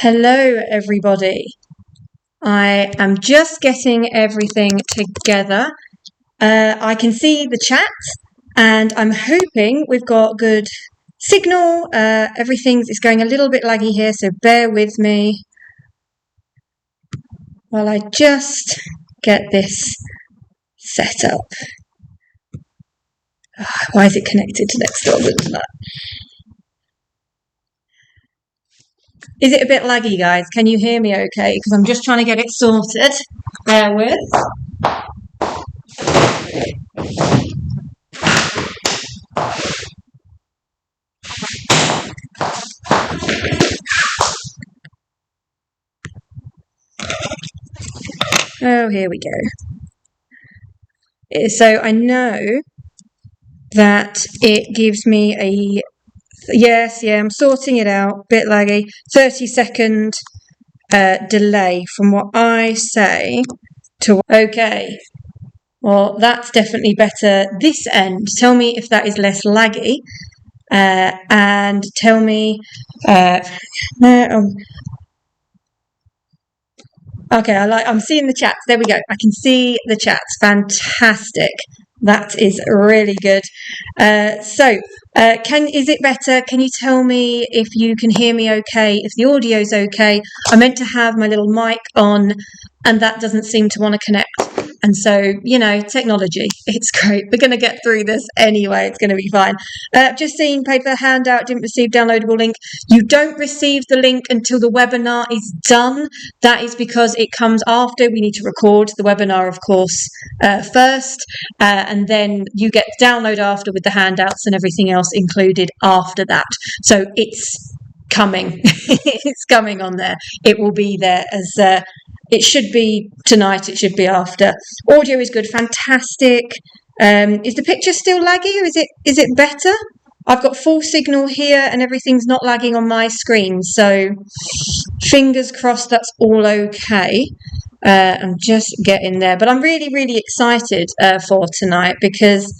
Hello, everybody. I am just getting everything together. I can see the chat, and I'm hoping we've got good signal. Everything is going a little bit laggy here, so bear with me while I just get this set up. Why is it connected to Nextdoor? Is it a bit laggy, guys? Can you hear me okay? Because I'm just trying to get it sorted. Bear with. Oh, here we go. So I know that it gives me a yes, I'm sorting it out. Bit laggy. 30-second delay from what I say to okay. Well, that's definitely better this end. Tell me if that is less laggy, and tell me. Okay, I'm seeing the chats. There we go. I can see the chats. Fantastic. That is really good. Is it better? Can you tell me if you can hear me okay, if the audio's okay? I meant to have my little mic on, and that doesn't seem to want to connect. And so, technology, it's great. We're going to get through this anyway. It's going to be fine. Just seeing paper handout, didn't receive downloadable link. You don't receive the link until the webinar is done. That is because it comes after. We need to record the webinar, of course, first. And then you get the download after with the handouts and everything else included after that. So it's coming. It's coming on there. It will be there as... it should be tonight. It should be after. Audio is good. Fantastic. Is the picture still laggy, or is it better? I've got full signal here and everything's not lagging on my screen. So fingers crossed that's all okay. I'm just getting there. But I'm really, really excited for tonight because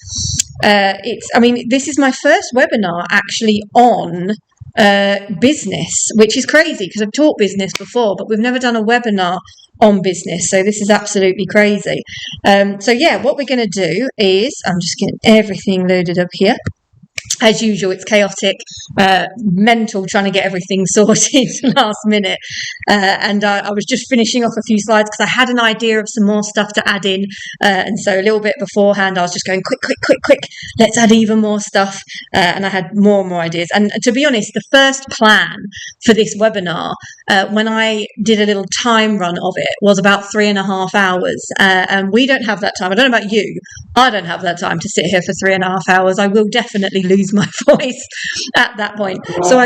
this is my first webinar actually on business, which is crazy because I've taught business before, but we've never done a webinar on business, so this is absolutely crazy. What we're going to do is I'm just getting everything loaded up here. As usual, it's chaotic, mental, trying to get everything sorted last minute. And I was just finishing off a few slides because I had an idea of some more stuff to add in. And so a little bit beforehand, I was just going, quick, let's add even more stuff. And I had more and more ideas. And to be honest, the first plan for this webinar, when I did a little time run of it, was about 3.5 hours. And we don't have that time. I don't know about you. I don't have that time to sit here for 3.5 hours. I will definitely lose my voice at that point. So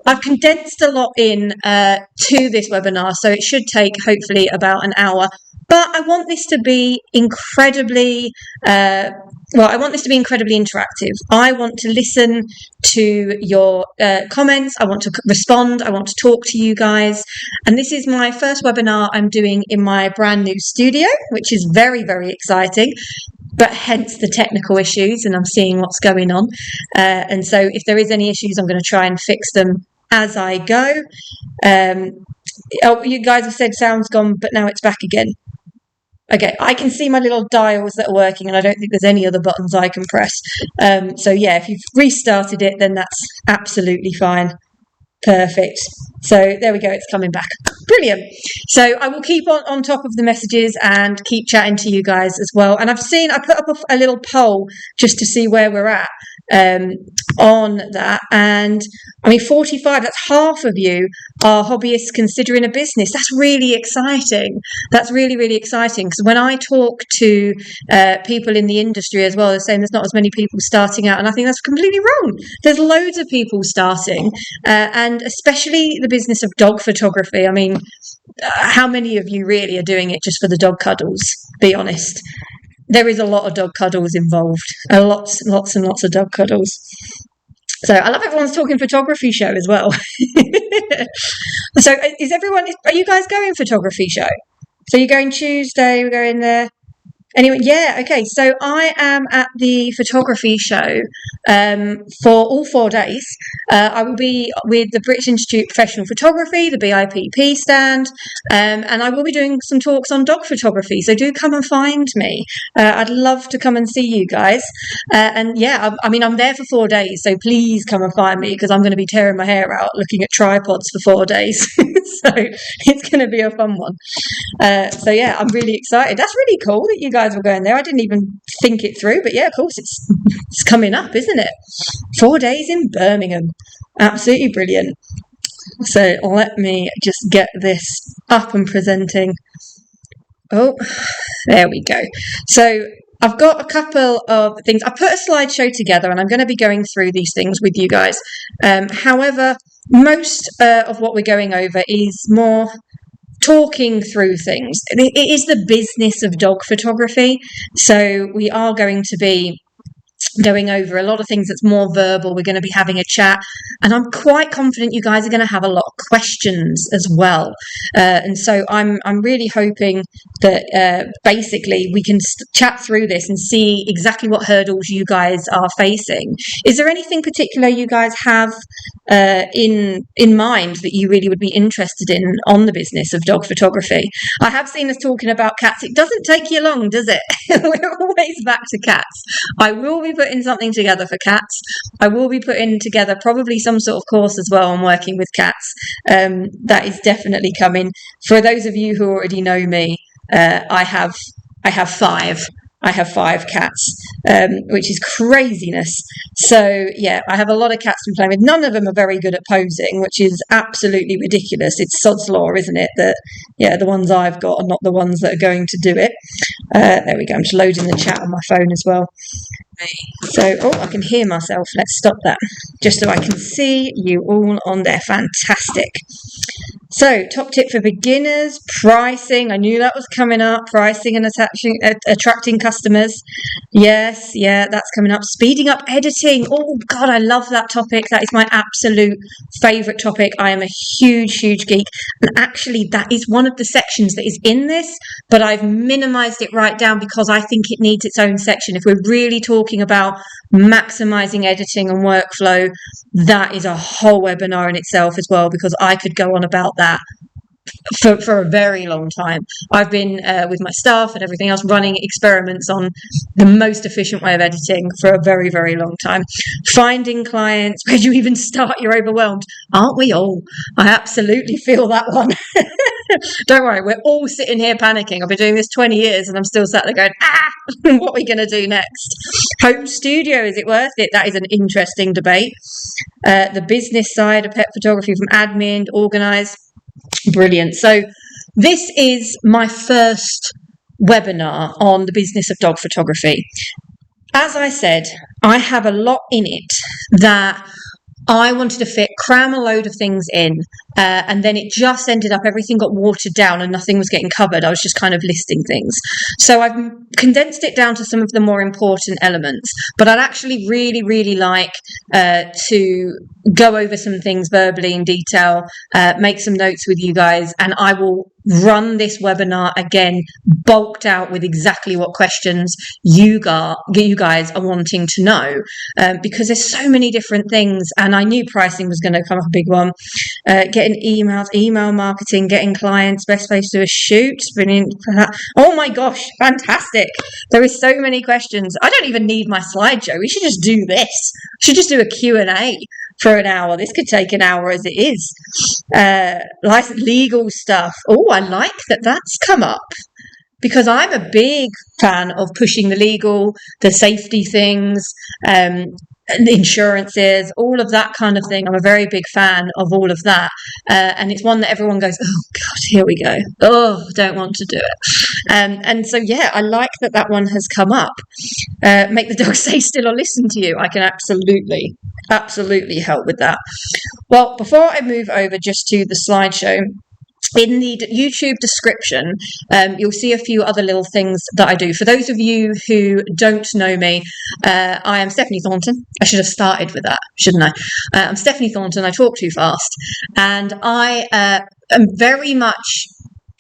I've condensed a lot in to this webinar, so it should take hopefully about an hour. But I want this to be incredibly interactive. I want to listen to your comments. I want to respond. I want to talk to you guys. And this is my first webinar I'm doing in my brand new studio, which is very, very exciting. But hence the technical issues, and I'm seeing what's going on. And so if there is any issues, I'm going to try and fix them as I go. You guys have said sound's gone, but now it's back again. Okay, I can see my little dials that are working, and I don't think there's any other buttons I can press. If you've restarted it, then that's absolutely fine. Perfect. So there we go. It's coming back. Brilliant. So I will keep on top of the messages and keep chatting to you guys as well. And I put up a little poll just to see where we're at on that. And 45, that's half of you are hobbyists considering a business. That's really exciting. That's really, really exciting. Because when I talk to people in the industry as well, they're saying there's not as many people starting out. And I think that's completely wrong. There's loads of people starting, and especially the business of dog photography. How many of you really are doing it just for the dog cuddles? Be honest. There is a lot of dog cuddles involved. Lots and lots of dog cuddles. So I love everyone's talking photography show as well. So are you guys going photography show? So you're going Tuesday, we're going there. Anyway, yeah, okay. So I am at the photography show for all 4 days. I will be with the British Institute of Professional Photography, the BIPP stand, and I will be doing some talks on dog photography. So do come and find me. I'd love to come and see you guys. And yeah, I mean, I'm there for 4 days, so please come and find me because I'm going to be tearing my hair out looking at tripods for 4 days. So it's going to be a fun one. So yeah, I'm really excited. That's really cool that you guys were going there. I didn't even think it through, but yeah, of course it's coming up, isn't it? 4 days in Birmingham. Absolutely brilliant. So let me just get this up and presenting. Oh, there we go. So I've got a couple of things. I put a slideshow together and I'm going to be going through these things with you guys. However, most of what we're going over is more talking through things. It is the business of dog photography. So we are going to be going over a lot of things that's more verbal. We're going to be having a chat, and I'm quite confident you guys are going to have a lot of questions as well. And so I'm really hoping that basically we can chat through this and see exactly what hurdles you guys are facing. Is there anything particular you guys have in mind that you really would be interested in on the business of dog photography? I have seen us talking about cats. It doesn't take you long, does it? We're always back to cats. I will be putting something together for cats. I will be putting together probably some sort of course as well on working with cats. That is definitely coming. For those of you who already know me, I have 5. I have 5 cats, which is craziness. So yeah, I have a lot of cats to play with. None of them are very good at posing, which is absolutely ridiculous. It's sod's law, isn't it? That yeah, the ones I've got are not the ones that are going to do it. There we go. I'm just loading the chat on my phone as well. So, oh, I can hear myself. Let's stop that, just so I can see you all on there. Fantastic. So, top tip for beginners, pricing. I knew that was coming up. Pricing and attracting customers. Yes, yeah, that's coming up. Speeding up editing. Oh, God, I love that topic. That is my absolute favourite topic. I am a huge, huge geek. And actually, that is one of the sections that is in this, but I've minimised it right down because I think it needs its own section. If we're really talking about maximising editing and workflow, that is a whole webinar in itself as well, because I could go on about that for a very long time. I've been with my staff and everything else running experiments on the most efficient way of editing for a very, very long time. Finding clients, where do you even start? You're overwhelmed. Aren't we all? I absolutely feel that one. Don't worry, we're all sitting here panicking. I've been doing this 20 years and I'm still sat there going, what are we going to do next? Home studio, is it worth it? That is an interesting debate. The business side of pet photography, from admin, organise. Brilliant. So this is my first webinar on the business of dog photography. As I said, I have a lot in it that I wanted to cram a load of things in, and then it just ended up, everything got watered down and nothing was getting covered. I was just kind of listing things. So I've condensed it down to some of the more important elements, but I'd actually really, really like to go over some things verbally in detail, make some notes with you guys, and I will run this webinar again bulked out with exactly what questions you guys are wanting to know, because there's so many different things, and I knew pricing was going to come up a big one. Getting emails, email marketing, getting clients, best place to do a shoot, brilliant. Oh my gosh, fantastic. There is so many questions. I don't even need my slideshow. We should just do this. We should just do a Q&A for an hour. This could take an hour as it is. Legal stuff. Oh, I like that that's come up, because I'm a big fan of pushing the legal, the safety things, the insurances, all of that kind of thing. I'm a very big fan of all of that. And it's one that everyone goes, oh God, here we go. Oh, don't want to do it. And so, yeah, I like that one has come up. Make the dog stay still or listen to you. I can absolutely help with that. Well, before I move over just to the slideshow, in the YouTube description, you'll see a few other little things that I do. For those of you who don't know me, I am Stephanie Thornton. I should have started with that, shouldn't I? I'm Stephanie Thornton. I talk too fast. And I am very much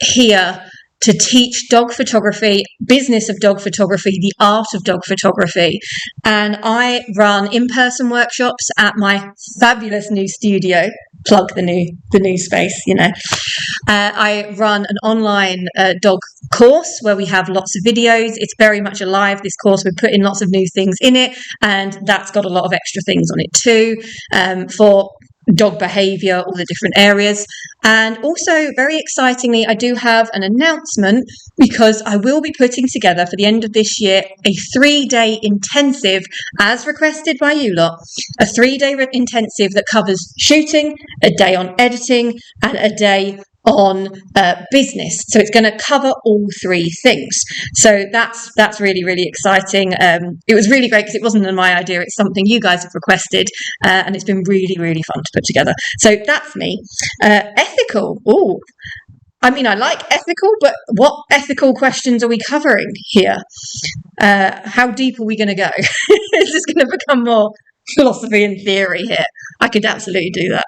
here to teach dog photography, business of dog photography, the art of dog photography. And I run in-person workshops at my fabulous new studio. Plug the new space, you know. I run an online dog course where we have lots of videos. It's very much alive, this course. We're putting lots of new things in it, and that's got a lot of extra things on it too, for dog behavior, all the different areas. And also, very excitingly, I do have an announcement, because I will be putting together for the end of this year a 3-day intensive, as requested by you lot, a 3-day intensive that covers shooting, a day on editing, and a day on business. So it's going to cover all 3 things. So that's really, really exciting. It was really great because it wasn't my idea. It's something you guys have requested, and it's been really, really fun to put together. So that's me. Ethical. Oh, I mean, I like ethical, but what ethical questions are we covering here? How deep are we going to go? Is this going to become more philosophy and theory here? I could absolutely do that.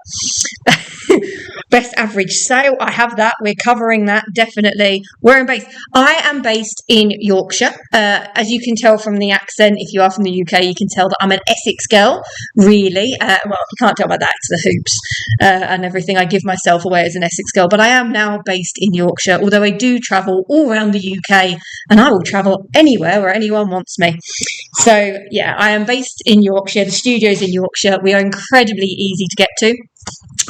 Best average sale, I have that. We're covering that, definitely. Where I'm based, I am based in Yorkshire. As you can tell from the accent, if you are from the UK, you can tell that I'm an Essex girl, really. Well, if you can't tell by that, it's the hoops and everything. I give myself away as an Essex girl, but I am now based in Yorkshire, although I do travel all around the UK, and I will travel anywhere where anyone wants me. So, yeah, I am based in Yorkshire. The studio's in Yorkshire. We are incredibly easy to get to.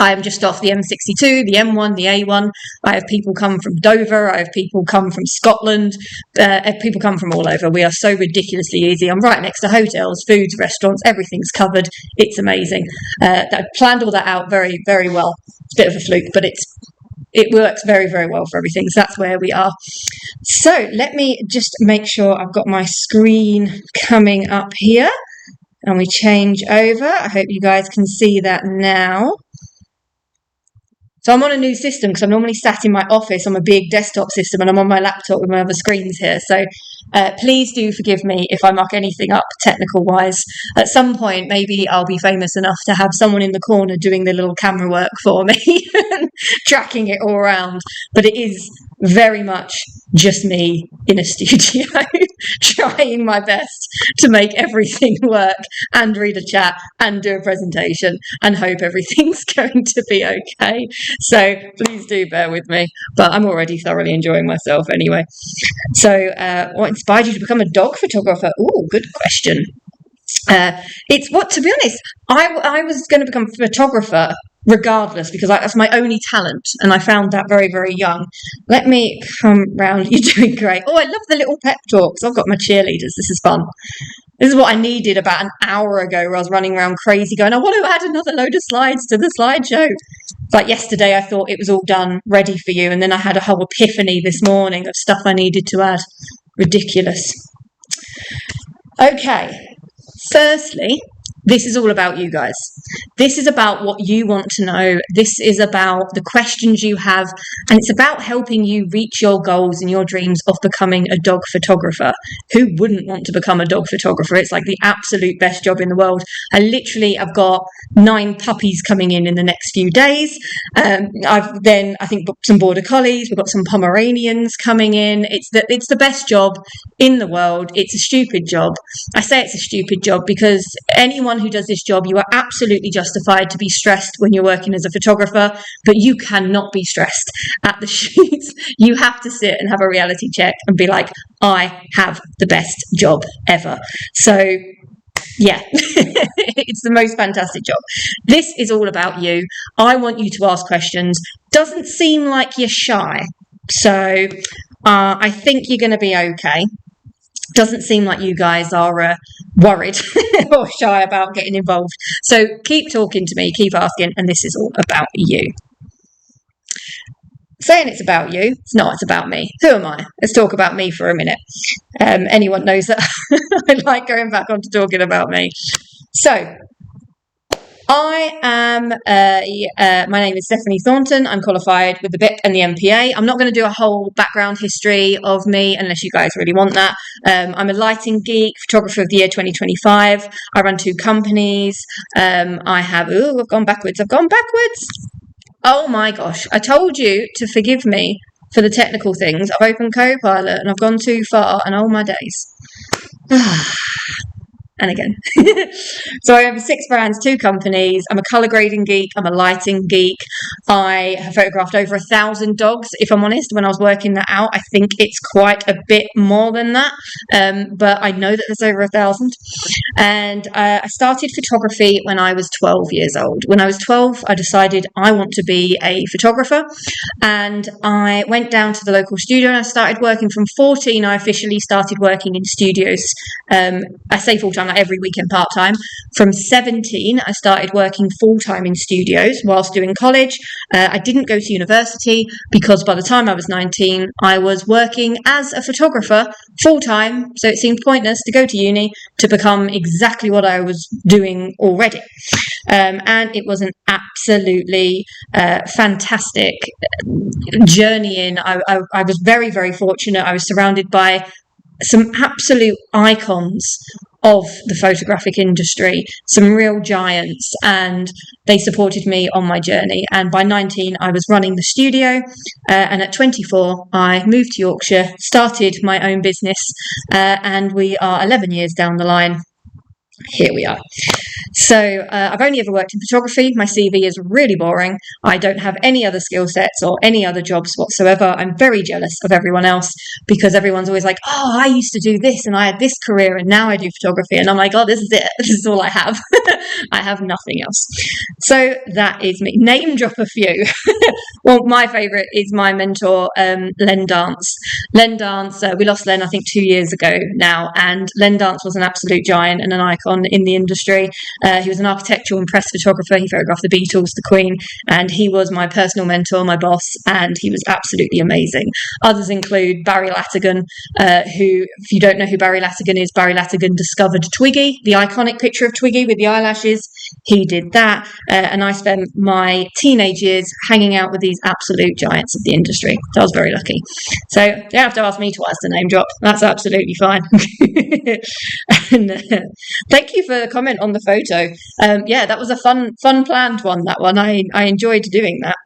I am just off the M62, the M1, the A1. I have people come from Dover. I have people come from Scotland. People come from all over. We are so ridiculously easy. I'm right next to hotels, foods, restaurants. Everything's covered. It's amazing. I planned all that out very, very well. It's a bit of a fluke, but it works very, very well for everything. So that's where we are. So let me just make sure I've got my screen coming up here. And we change over. I hope you guys can see that now. So I'm on a new system because I'm normally sat in my office on a big desktop system, and I'm on my laptop with my other screens here. So please do forgive me if I muck anything up technical wise. At some point, maybe I'll be famous enough to have someone in the corner doing the little camera work for me, tracking it all around. But it is very much just me in a studio trying my best to make everything work and read a chat and do a presentation and hope everything's going to be okay. So please do bear with me, but I'm already thoroughly enjoying myself anyway. So what inspired you to become a dog photographer? Oh, good question. It's what, to be honest, I was going to become a photographer regardless, because that's my only talent, and I found that very, very young. Let me come round. You're doing great. Oh, I love the little pep talks. I've got my cheerleaders. This is fun. This is what I needed about an hour ago, where I was running around crazy going, I want to add another load of slides to the slideshow. Like yesterday, I thought it was all done, ready for you, and then I had a whole epiphany this morning of stuff I needed to add. Ridiculous. Okay. Firstly, this is all about you guys. This is about what you want to know. This is about the questions you have, and it's about helping you reach your goals and your dreams of becoming a dog photographer. Who wouldn't want to become a dog photographer? It's like the absolute best job in the world. I've got 9 puppies coming in the next few days. I've then, I think, booked some border collies. We've got some Pomeranians coming in. It's the best job in the world. It's a stupid job. I say it's a stupid job because anyone who does this job, you are absolutely justified to be stressed when you're working as a photographer, but you cannot be stressed at the shoots. You have to sit and have a reality check and be like, I have the best job ever. So yeah, it's the most fantastic job. This is all about you. I want you to ask questions. Doesn't seem like you're shy, so I think you're going to be okay. Doesn't seem like you guys are worried or shy about getting involved. So keep talking to me, keep asking, and this is all about you. Saying it's about you, it's not, it's about me. Who am I? Let's talk about me for a minute. Anyone knows that I like going back on to talking about me. So I am, my name is Stephanie Thornton. I'm qualified with the BIP and the MPA. I'm not going to do a whole background history of me unless you guys really want that. I'm a lighting geek, photographer of the year 2025. I run 2 companies. I've gone backwards. Oh my gosh. I told you to forgive me for the technical things, I've opened Copilot and I've gone too far, and oh my days. And again. So I have 6 brands, 2 companies. I'm a colour grading geek. I'm a lighting geek. I have photographed over 1,000 dogs. If I'm honest, when I was working that out, I think it's quite a bit more than that. But I know that there's over 1,000. And I started photography when I was 12 years old. When I was 12, I decided I want to be a photographer. And I went down to the local studio and I started working. From 14, I officially started working in studios. I say full-time, like every weekend part-time. From 17, I started working full-time in studios whilst doing college. I didn't go to university because by the time I was 19, I was working as a photographer full-time, so it seemed pointless to go to uni to become exactly what I was doing already. And it was an absolutely fantastic journey in. I was very, very fortunate. I was surrounded by some absolute icons of the photographic industry, some real giants, and they supported me on my journey. And by 19, I was running the studio, and at 24, I moved to Yorkshire, started my own business, and we are 11 years down the line. Here we are. So I've only ever worked in photography. My CV is really boring. I don't have any other skill sets or any other jobs whatsoever. I'm very jealous of everyone else because everyone's always like, oh, I used to do this and I had this career and now I do photography. And I'm like, oh, this is it. This is all I have. I have nothing else. So that is me. Name drop a few. Well, my favourite is my mentor, Len Dance. Len Dance, we lost Len, I think, 2 years ago now. And Len Dance was an absolute giant and an icon in the industry. He was an architectural and press photographer. He photographed the Beatles, the Queen, and he was my personal mentor, my boss, and he was absolutely amazing. Others include Barry Latigan, who, if you don't know who Barry Latigan is, Barry Latigan discovered Twiggy, the iconic picture of Twiggy with the eyelashes. He did that, and I spent my teenage years hanging out with these absolute giants of the industry. So I was very lucky. So you don't have to ask me twice to name drop. That's absolutely fine. And, thank you for the comment on the photo. Yeah, that was a fun planned one, that one. I enjoyed doing that.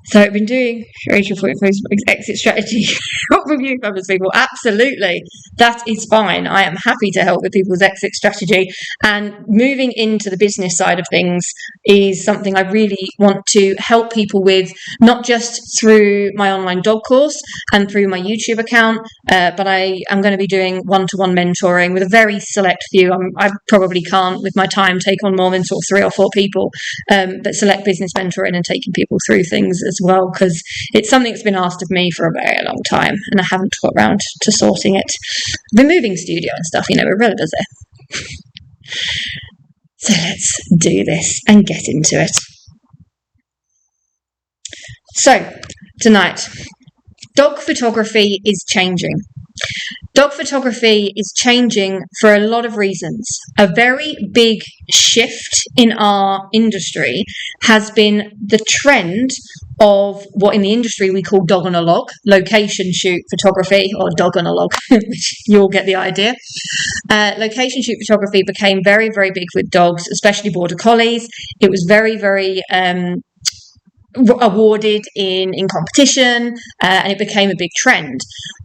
So I've been doing Rachel for exit strategy, help review others people. Absolutely. That is fine. I am happy to help with people's exit strategy. And moving into the business side of things is something I really want to help people with, not just through my online dog course and through my YouTube account, but I am going to be doing one-to-one mentoring with a very select few. I probably can't, with my time, take on more than sort of 3 or 4 people, but select business mentoring and taking people through things as well, because it's something that's been asked of me for a very long time and I haven't got around to sorting it. I've been moving studio and stuff, we're really busy. So let's do this and get into it. So tonight, dog photography is changing. Dog photography is changing for a lot of reasons. A very big shift in our industry has been the trend of what in the industry we call dog on a log, location shoot photography, or dog on a log, which you'll get the idea. Location shoot photography became very, very big with dogs, especially border collies. It was very, very awarded in competition, and it became a big trend.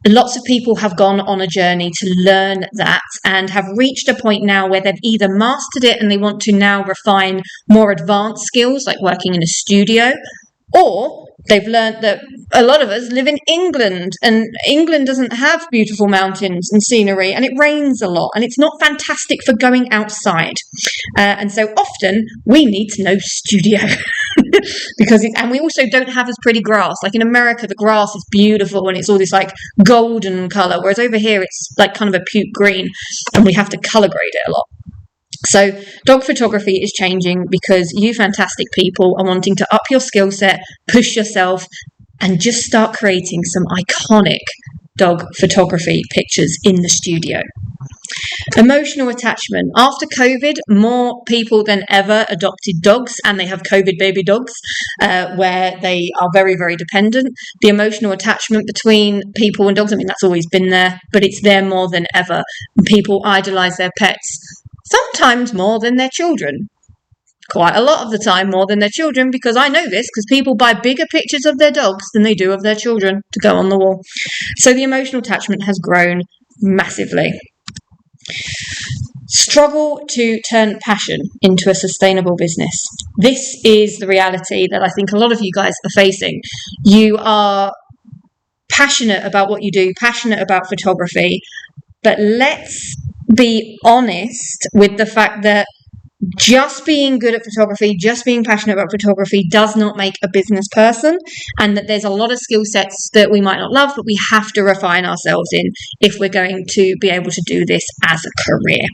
Lots of people have gone on a journey to learn that and have reached a point now where they've either mastered it and they want to now refine more advanced skills like working in a studio, or they've learned that a lot of us live in England, and England doesn't have beautiful mountains and scenery, and it rains a lot, and it's not fantastic for going outside. And so often we need to know studio. And we also don't have as pretty grass. Like in America, the grass is beautiful and it's all this like golden colour, whereas over here it's like kind of a puke green, and we have to colour grade it a lot. So dog photography is changing because you fantastic people are wanting to up your skill set, push yourself, and just start creating some iconic dog photography pictures in the studio. Emotional attachment. After COVID, more people than ever adopted dogs, and they have COVID baby dogs, where they are very, very dependent. The emotional attachment between people and dogs, that's always been there, but it's there more than ever. People idolise their pets, sometimes more than their children. quite a lot of the time, more than their children, because I know this because people buy bigger pictures of their dogs than they do of their children to go on the wall. So the emotional attachment has grown massively. Struggle to turn passion into a sustainable business. This is the reality that I think a lot of you guys are facing. You are passionate about what you do, passionate about photography, but let's be honest with the fact that just being good at photography, just being passionate about photography does not make a business person, and that there's a lot of skill sets that we might not love, but we have to refine ourselves in if we're going to be able to do this as a career.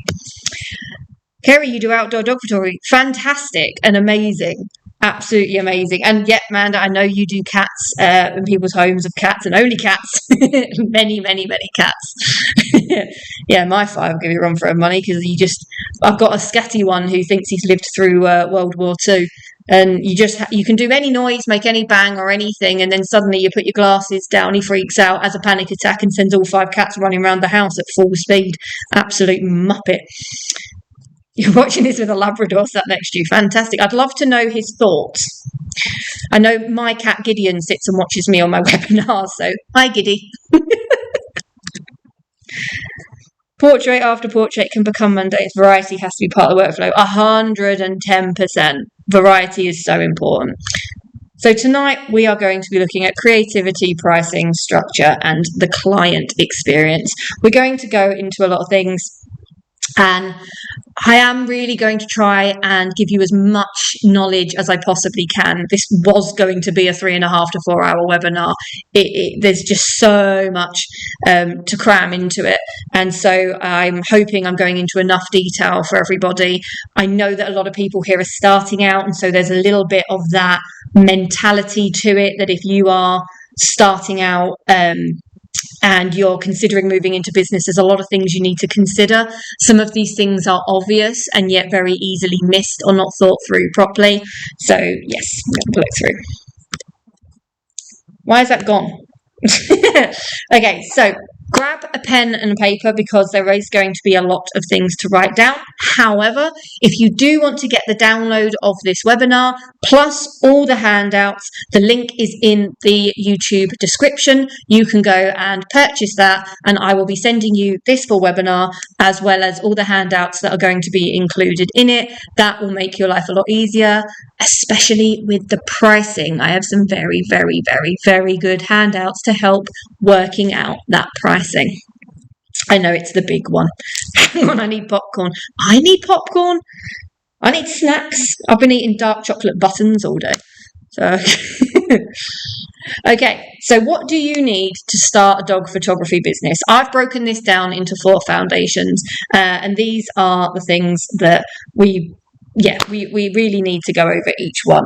Kerry, you do outdoor dog photography. Fantastic and amazing. Absolutely amazing. And yet, Amanda, I know you do cats in people's homes of cats, and only cats. many, many, many cats. Yeah, my 5 will give you a run for her money because I've got a scatty one who thinks he's lived through World War II. And you can do any noise, make any bang or anything, and then suddenly you put your glasses down, he freaks out, has a panic attack, and sends all 5 cats running around the house at full speed. Absolute muppet. You're watching this with a Labrador sat next to you. Fantastic. I'd love to know his thoughts. I know my cat Gideon sits and watches me on my webinars, so hi Giddy. Portrait after portrait can become mundane. Variety has to be part of the workflow. 110%. Variety is so important. So tonight we are going to be looking at creativity, pricing, structure, and the client experience. We're going to go into a lot of things, and I am really going to try and give you as much knowledge as I possibly can. This was going to be a 3.5 to 4 hour webinar. There's just so much to cram into it. And so I'm hoping I'm going into enough detail for everybody. I know that a lot of people here are starting out, and so there's a little bit of that mentality to it, that if you are starting out, and you're considering moving into business, there's a lot of things you need to consider. Some of these things are obvious and yet very easily missed or not thought through properly. So yes, I'm going to pull it through. Why is that gone? Okay, so grab a pen and a paper because there is going to be a lot of things to write down. However, if you do want to get the download of this webinar, plus all the handouts, the link is in the YouTube description. You can go and purchase that, and I will be sending you this full webinar as well as all the handouts that are going to be included in it. That will make your life a lot easier, especially with the pricing. I have some very, very, very, very good handouts to help working out that pricing. I know it's the big one. Hang on, I need popcorn. I need popcorn. I need snacks. I've been eating dark chocolate buttons all day. So, okay, so what do you need to start a dog photography business? I've broken this down into 4 foundations, and these are the things that we really need to go over each one.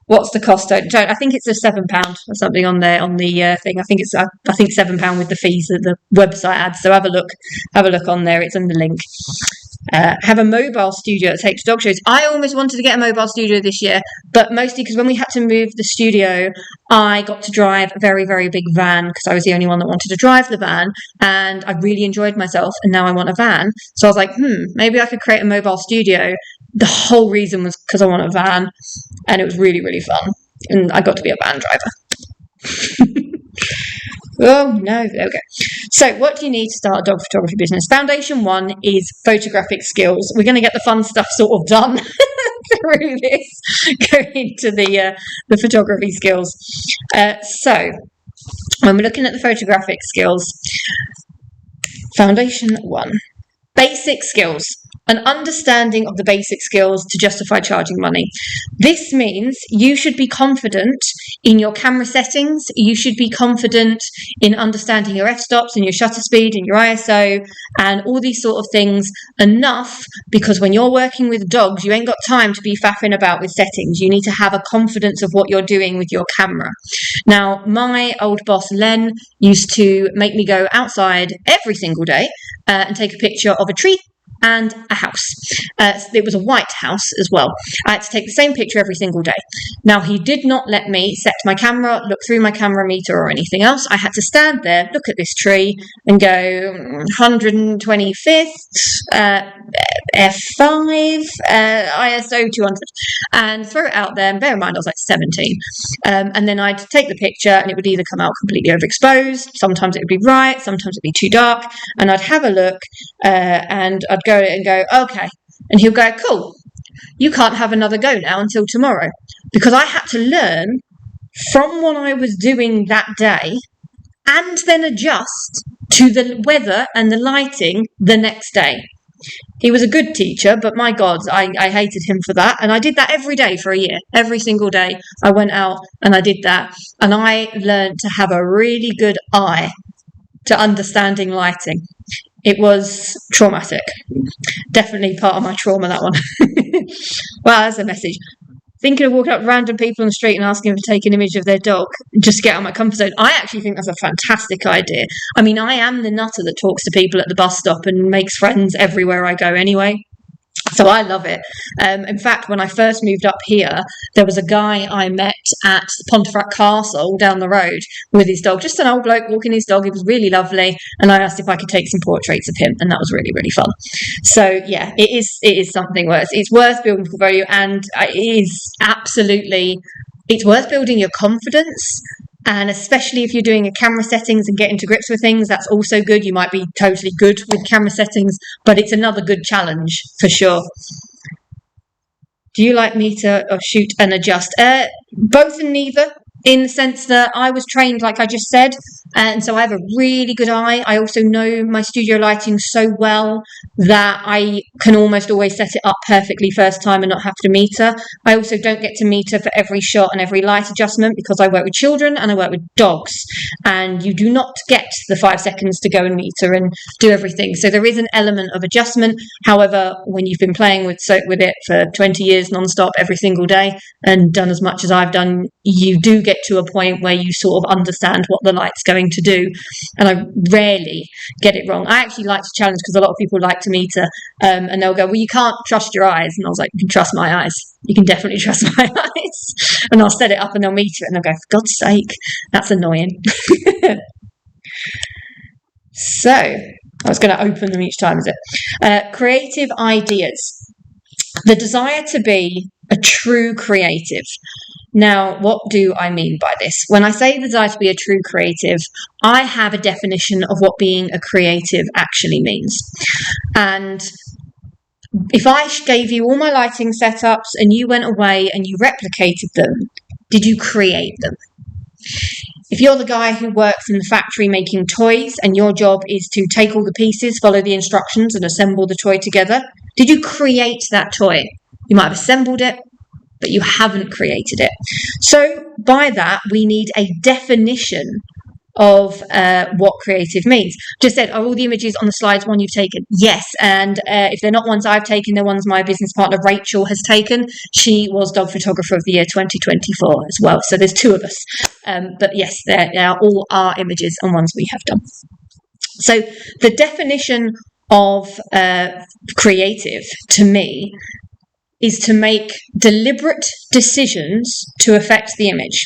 What's the cost? I think it's a £7 or something on there on the thing. I think it's £7 with the fees that the website adds. So have a look on there. It's in the link. Have a mobile studio that takes dog shows. I almost wanted to get a mobile studio this year, but mostly because when we had to move the studio, I got to drive a very, very big van because I was the only one that wanted to drive the van, and I really enjoyed myself, and now I want a van. So I was like, maybe I could create a mobile studio. The whole reason was because I want a van, and it was really, really fun, and I got to be a van driver. Oh, no. Okay. So what do you need to start a dog photography business? Foundation 1 is photographic skills. We're going to get the fun stuff sort of done through this, go into the photography skills. So when we're looking at the photographic skills, Foundation 1, basic skills. An understanding of the basic skills to justify charging money. This means you should be confident in your camera settings. You should be confident in understanding your f-stops and your shutter speed and your ISO and all these sort of things enough, because when you're working with dogs, you ain't got time to be faffing about with settings. You need to have a confidence of what you're doing with your camera. Now, my old boss, Len, used to make me go outside every single day and take a picture of a tree, and a house. It was a white house as well. I had to take the same picture every single day. Now, he did not let me set my camera, look through my camera meter or anything else. I had to stand there, look at this tree and go 125th, F5, ISO 200, and throw it out there. And bear in mind, I was like 17. And then I'd take the picture and it would either come out completely overexposed, sometimes it would be right, sometimes it'd be too dark, and I'd have a look and I'd go and go, okay. And he'll go, cool, you can't have another go now until tomorrow. Because I had to learn from what I was doing that day and then adjust to the weather and the lighting the next day. He was a good teacher, but my God, I hated him for that. And I did that every day for a year. Every single day I went out and I did that. And I learned to have a really good eye to understanding lighting. It was traumatic. Definitely part of my trauma, that one. Wow, that's a message. Thinking of walking up random people on the street and asking them to take an image of their dog just to get out of my comfort zone. I actually think that's a fantastic idea. I mean, I am the nutter that talks to people at the bus stop and makes friends everywhere I go anyway. So I love it. In fact, when I first moved up here, there was a guy I met at Pawtrait Castle down the road with his dog, just an old bloke walking his dog. It was really lovely. And I asked if I could take some portraits of him. And that was really, really fun. So yeah, it is something worth. It's worth building portfolio, and it is absolutely, it's worth building your confidence. And especially if you're doing your camera settings and getting to grips with things, that's also good. You might be totally good with camera settings, but it's another good challenge for sure. Do you like me to shoot and adjust? Both and neither, in the sense that I was trained, like I just said, and so I have a really good eye. I also know my studio lighting so well that I can almost always set it up perfectly first time and not have to meter. I also don't get to meter for every shot and every light adjustment because I work with children and I work with dogs, and you do not get the 5 seconds to go and meter and do everything. So there is an element of adjustment. However, when you've been playing with it for 20 years non-stop every single day and done as much as I've done, you do get to a point where you sort of understand what the light's going to do, and I rarely get it wrong. I actually like to challenge because a lot of people like to meter, and they'll go, well, you can't trust your eyes, and I was like, you can trust my eyes. You can definitely trust my eyes. And I'll set it up and they'll meter it and they'll go, for God's sake, that's annoying. So I was going to open them each time, is it? Creative ideas. The desire to be a true creative. Now, what do I mean by this? When I say the desire to be a true creative, I have a definition of what being a creative actually means. And if I gave you all my lighting setups and you went away and you replicated them, did you create them? If you're the guy who works in the factory making toys and your job is to take all the pieces, follow the instructions and assemble the toy together, did you create that toy? You might have assembled it, but you haven't created it. So by that, we need a definition of what creative means. Just said, are all the images on the slides one you've taken? Yes, and if they're not ones I've taken, they're ones my business partner Rachel has taken. She was Dog Photographer of the Year 2024 as well, so there's 2 of us. But yes, they are all our images and ones we have done. So the definition of creative to me is to make deliberate decisions to affect the image.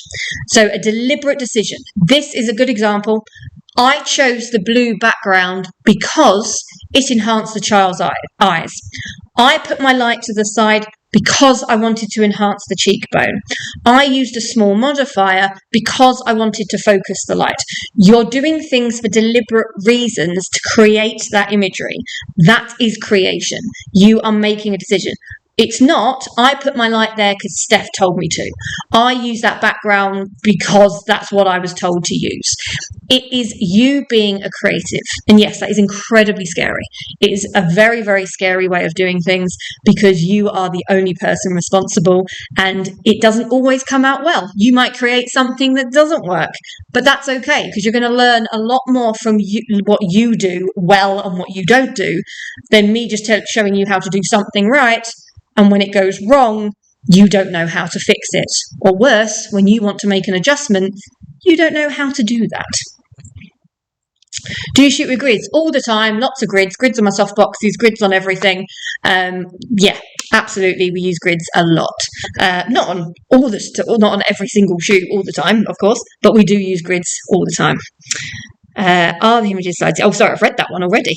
So a deliberate decision. This is a good example. I chose the blue background because it enhanced the child's eyes. I put my light to the side because I wanted to enhance the cheekbone. I used a small modifier because I wanted to focus the light. You're doing things for deliberate reasons to create that imagery. That is creation. You are making a decision. It's not, I put my light there because Steph told me to. I use that background because that's what I was told to use. It is you being a creative. And yes, that is incredibly scary. It is a very, very scary way of doing things because you are the only person responsible and it doesn't always come out well. You might create something that doesn't work, but that's okay because you're going to learn a lot more from you, what you do well and what you don't do, than me just showing you how to do something right. And when it goes wrong, you don't know how to fix it. Or worse, when you want to make an adjustment, you don't know how to do that. Do you shoot with grids? All the time, lots of grids on my soft boxes, grids on everything. Yeah, absolutely, we use grids a lot. Not on every single shoot all the time, of course, but we do use grids all the time. Are the images sighted? Oh, sorry, I've read that one already.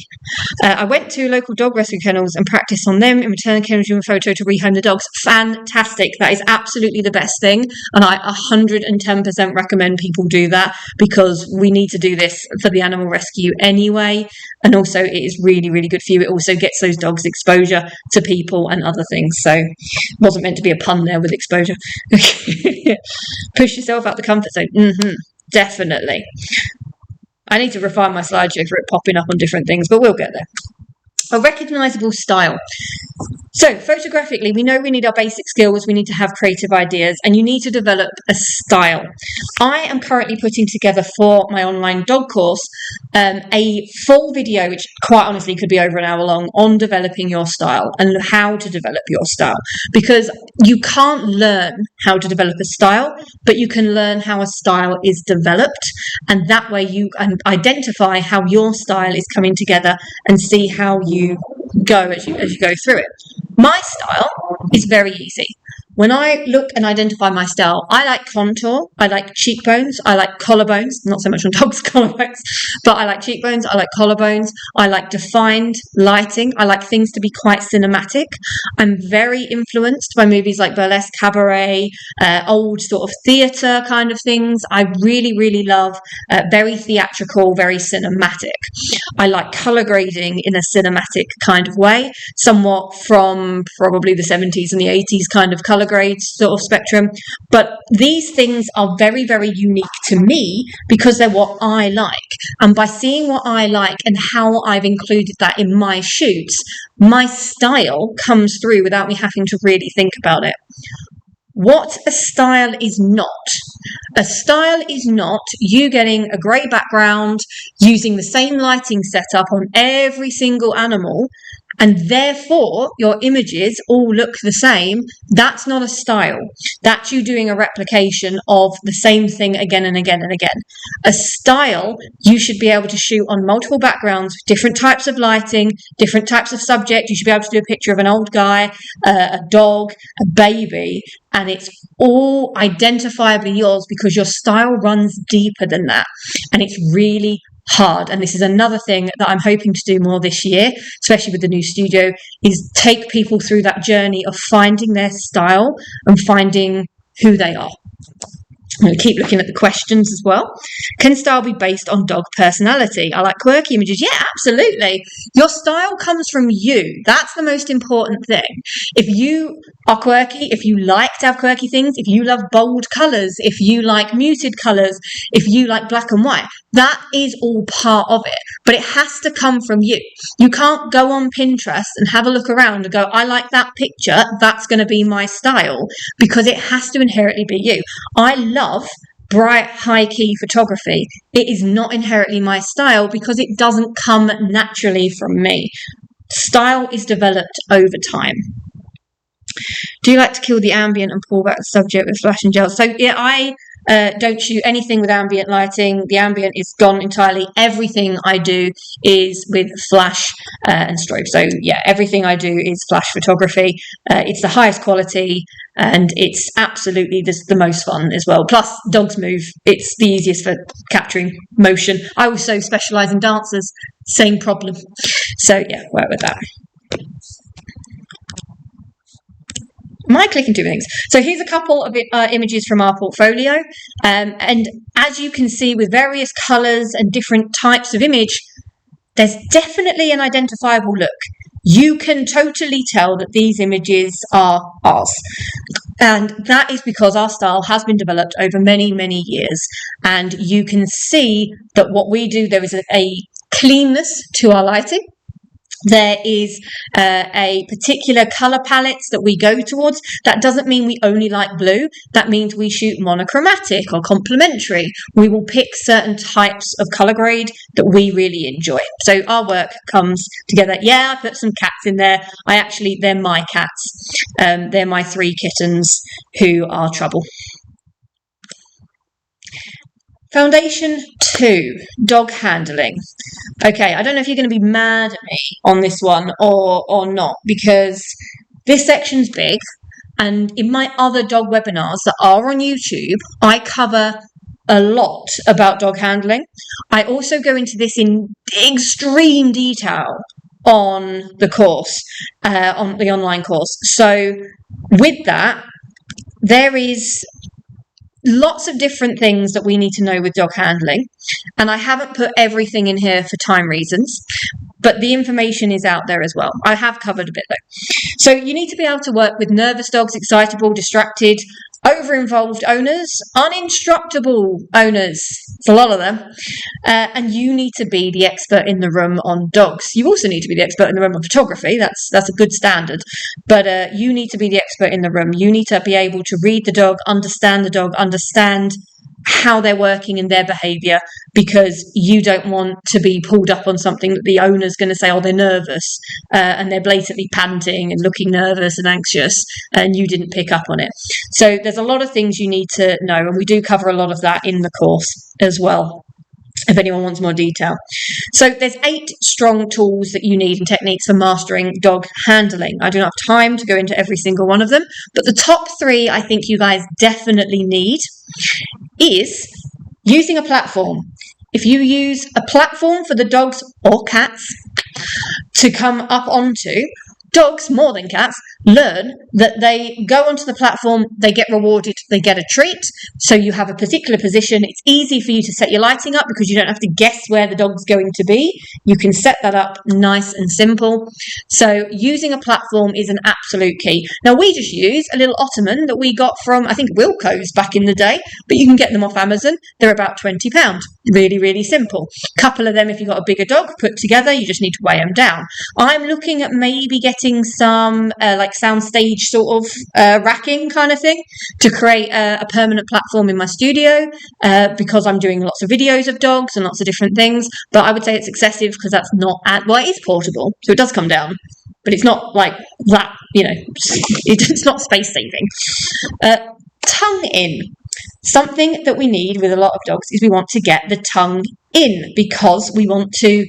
I went to local dog rescue kennels and practiced on them. In return, kennels a photo to rehome the dogs. Fantastic. That is absolutely the best thing. And I 110% recommend people do that, because we need to do this for the animal rescue anyway. And also it is really, really good for you. It also gets those dogs exposure to people and other things. So it wasn't meant to be a pun there with exposure. Push yourself out the comfort zone. Definitely. I need to refine my slideshow for it popping up on different things, but we'll get there. A recognisable style. So photographically, we know we need our basic skills, we need to have creative ideas, and you need to develop a style. I am currently putting together for my online dog course a full video, which quite honestly could be over an hour long, on developing your style and how to develop your style. Because you can't learn how to develop a style, but you can learn how a style is developed, and that way you can identify how your style is coming together and see how you go as you go through it. My style is very easy. When I look and identify my style, I like contour, I like cheekbones, I like collarbones, not so much on dogs' collarbones, but I like cheekbones, I like collarbones, I like defined lighting, I like things to be quite cinematic. I'm very influenced by movies like burlesque, cabaret, old sort of theatre kind of things. I really, really love very theatrical, very cinematic. I like colour grading in a cinematic kind of way, somewhat from probably the 70s and the 80s kind of colour grade sort of spectrum. But these things are very, very unique to me because they're what I like. And by seeing what I like and how I've included that in my shoots, my style comes through without me having to really think about it. What a style is not. A style is not you getting a grey background, using the same lighting setup on every single animal, and therefore your images all look the same. That's not a style. That's you doing a replication of the same thing again and again and again. A style, you should be able to shoot on multiple backgrounds, different types of lighting, different types of subject. You should be able to do a picture of an old guy, a dog, a baby, and it's all identifiably yours because your style runs deeper than that. And it's really hard. And this is another thing that I'm hoping to do more this year, especially with the new studio, is take people through that journey of finding their style and finding who they are. I'm going to keep looking at the questions as well. Can style be based on dog personality? I like quirky images. Yeah, absolutely. Your style comes from you. That's the most important thing. If you are quirky, if you like to have quirky things, if you love bold colours, if you like muted colours, if you like black and white, that is all part of it. But it has to come from you. You can't go on Pinterest and have a look around and go, I like that picture, that's going to be my style, because it has to inherently be you. I love bright, high-key photography. It is not inherently my style because it doesn't come naturally from me. Style is developed over time. Do you like to kill the ambient and pull back the subject with flash and gel? So yeah, I don't shoot anything with ambient lighting. The ambient is gone entirely. Everything I do is with flash and strobe. So yeah, everything I do is flash photography. It's the highest quality and it's absolutely the most fun as well. Plus, dogs move. It's the easiest for capturing motion. I also specialise in dancers. Same problem. So yeah, work with that. Am I clicking two things? So here's a couple of images from our portfolio. And as you can see with various colours and different types of image, there's definitely an identifiable look. You can totally tell that these images are ours. And that is because our style has been developed over many, many years. And you can see that what we do, there is a cleanness to our lighting. There is a particular colour palette that we go towards. That doesn't mean we only like blue. That means we shoot monochromatic or complementary. We will pick certain types of colour grade that we really enjoy. So our work comes together. Yeah, I put some cats in there. They're my cats. They're my 3 kittens who are trouble. Foundation 2, dog handling. Okay, I don't know if you're going to be mad at me on this one or not, because this section's big, and in my other dog webinars that are on YouTube, I cover a lot about dog handling. I also go into this in extreme detail on the course, on the online course. So with that, there is lots of different things that we need to know with dog handling, and I haven't put everything in here for time reasons, but the information is out there as well. I have covered a bit though. So you need to be able to work with nervous dogs, excitable, distracted, over-involved owners, uninstructable owners. It's a lot of them. And you need to be the expert in the room on dogs. You also need to be the expert in the room on photography. That's a good standard. But you need to be the expert in the room. You need to be able to read the dog, understand how they're working and their behaviour, because you don't want to be pulled up on something that the owner's going to say, oh, they're nervous, and they're blatantly panting and looking nervous and anxious, and you didn't pick up on it. So there's a lot of things you need to know, and we do cover a lot of that in the course as well, if anyone wants more detail. So there's 8 strong tools that you need and techniques for mastering dog handling. I don't have time to go into every single one of them, but the top 3 I think you guys definitely need is using a platform. If you use a platform for the dogs or cats to come up onto, dogs, more than cats, learn that they go onto the platform, they get rewarded, they get a treat. So you have a particular position. It's easy for you to set your lighting up because you don't have to guess where the dog's going to be. You can set that up nice and simple. So using a platform is an absolute key. Now, we just use a little ottoman that we got from, I think, Wilko's back in the day, but you can get them off Amazon. They're about £20. Really, really simple. Couple of them if you've got a bigger dog put together. You just need to weigh them down. I'm looking at maybe getting some like soundstage sort of racking kind of thing to create a permanent platform in my studio, because I'm doing lots of videos of dogs and lots of different things. But I would say it's excessive because that's not well, it is portable, so it does come down, but it's not like that, it's not space saving. Tongue in. Something that we need with a lot of dogs is we want to get the tongue in, because we want to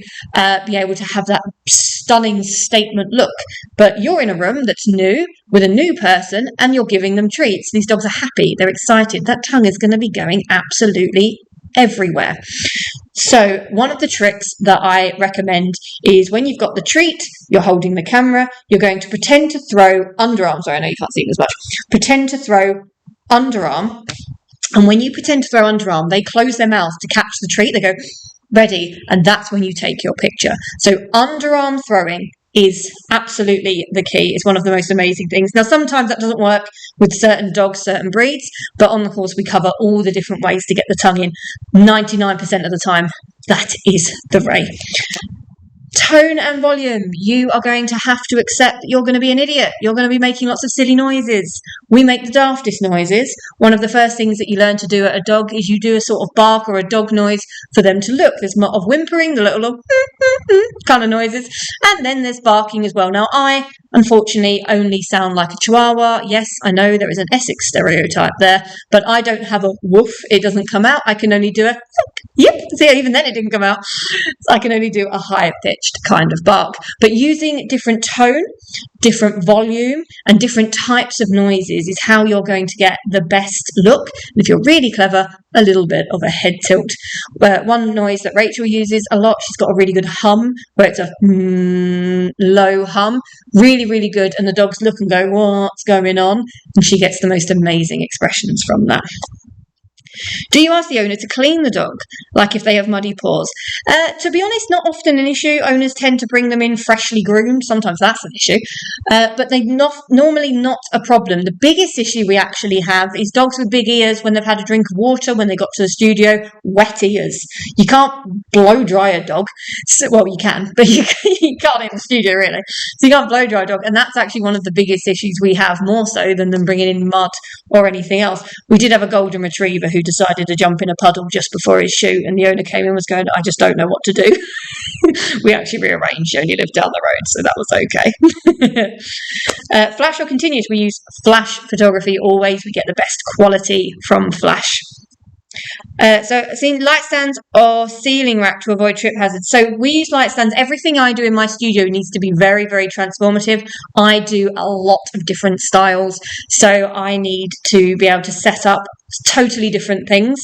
be able to have that stunning statement look. But you're in a room that's new with a new person and you're giving them treats. These dogs are happy, they're excited. That tongue is going to be going absolutely everywhere. So one of the tricks that I recommend is when you've got the treat, you're holding the camera, you're going to pretend to throw underarm. Sorry, I know you can't see them as much. Pretend to throw underarm. And when you pretend to throw underarm, they close their mouths to catch the treat. They go, ready. And that's when you take your picture. So underarm throwing is absolutely the key. It's one of the most amazing things. Now, sometimes that doesn't work with certain dogs, certain breeds, but on the course, we cover all the different ways to get the tongue in. 99% of the time, that is the way. Tone and volume. You are going to have to accept that you're going to be an idiot. You're going to be making lots of silly noises. We make the daftest noises. One of the first things that you learn to do at a dog is you do a sort of bark or a dog noise for them to look. There's a lot of whimpering, the little kind of noises, and then there's barking as well. Now, I unfortunately only sound like a chihuahua. Yes, I know there is an Essex stereotype there, but I don't have a woof. It doesn't come out. I can only do a yep. See, even then it didn't come out. So I can only do a higher pitched kind of bark. But using different tone, different volume, and different types of noises is how you're going to get the best look. And if you're really clever, a little bit of a head tilt. One noise that Rachel uses a lot, she's got a really good hum, where it's a low hum. Really, really good. And the dogs look and go, what's going on? And she gets the most amazing expressions from that. Do you ask the owner to clean the dog, like if they have muddy paws? To be honest, not often an issue. Owners tend to bring them in freshly groomed. Sometimes that's an issue, but they're normally not a problem. The biggest issue we actually have is dogs with big ears when they've had a drink of water when they got to the studio, wet ears. You can't blow dry a dog. So, well, you can, but you can't in the studio, really. So you can't blow dry a dog, and that's actually one of the biggest issues we have, more so than them bringing in mud or anything else. We did have a golden retriever who decided to jump in a puddle just before his shoot, and the owner came in and was going, I just don't know what to do. We actually rearranged. She only lived down the road, so that was okay. Flash or continuous? We use flash photography always. We get the best quality from flash. So I've seen light stands or ceiling rack to avoid trip hazards. So we use light stands. Everything I do in my studio needs to be very, very transformative. I do a lot of different styles. So I need to be able to set up totally different things.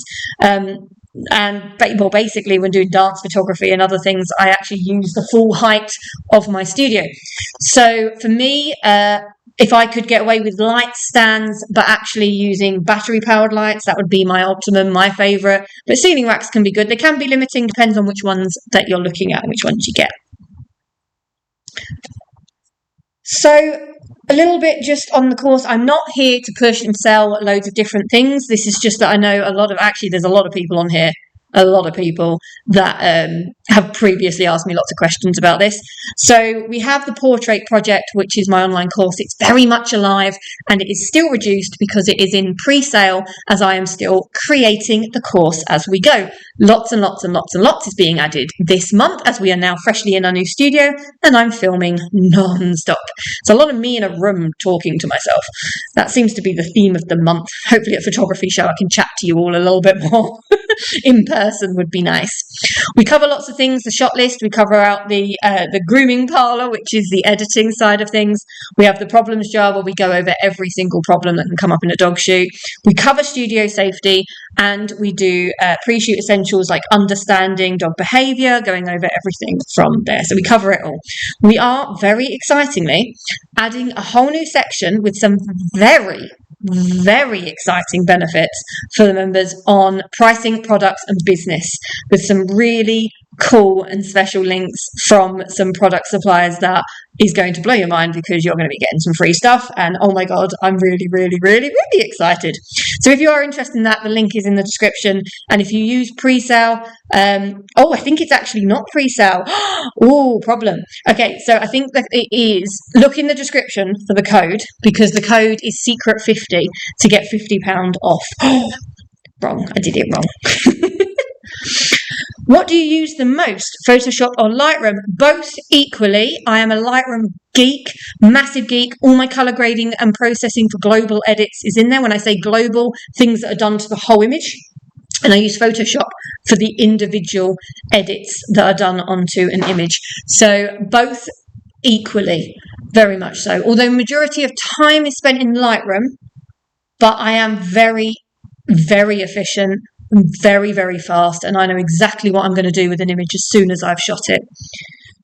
Basically when doing dance photography and other things, I actually use the full height of my studio. So for me, if I could get away with light stands, but actually using battery powered lights, that would be my optimum, my favorite. But ceiling racks can be good. They can be limiting, depends on which ones that you're looking at and which ones you get. So a little bit just on the course, I'm not here to push and sell loads of different things. This is just that I know there's a lot of people on here, a lot of people that have previously asked me lots of questions about this. So we have the Pawtrait project, which is my online course. It's very much alive and it is still reduced because it is in pre-sale as I am still creating the course as we go. Lots and lots and lots and lots is being added this month as we are now freshly in our new studio and I'm filming non-stop. It's a lot of me in a room talking to myself. That seems to be the theme of the month. Hopefully at a photography show I can chat to you all a little bit more in person would be nice. We cover lots of things, the shot list, we cover out the grooming parlor, which is the editing side of things. We have the problems jar where we go over every single problem that can come up in a dog shoot. We cover studio safety and we do pre-shoot essentials like understanding dog behavior, going over everything from there. So we cover it all. We are very excitingly adding a whole new section with some very exciting benefits for the members on pricing, products and business, with some really cool and special links from some product suppliers that is going to blow your mind because you're going to be getting some free stuff. And oh my God, I'm really excited. So if you are interested in that, the link is in the description. And if you use pre-sale, I think it's actually not pre-sale. Oh, problem. Okay, so I think that it is. Look in the description for the code because the code is secret50 to get £50 off. Wrong, I did it wrong. What do you use the most, Photoshop or Lightroom? Both equally. I am a Lightroom geek, massive geek. All my color grading and processing for global edits is in there. When I say global, things that are done to the whole image. And I use Photoshop for the individual edits that are done onto an image. So both equally, very much so. Although majority of time is spent in Lightroom, but I am very efficient. I'm very fast and I know exactly what I'm going to do with an image as soon as I've shot it.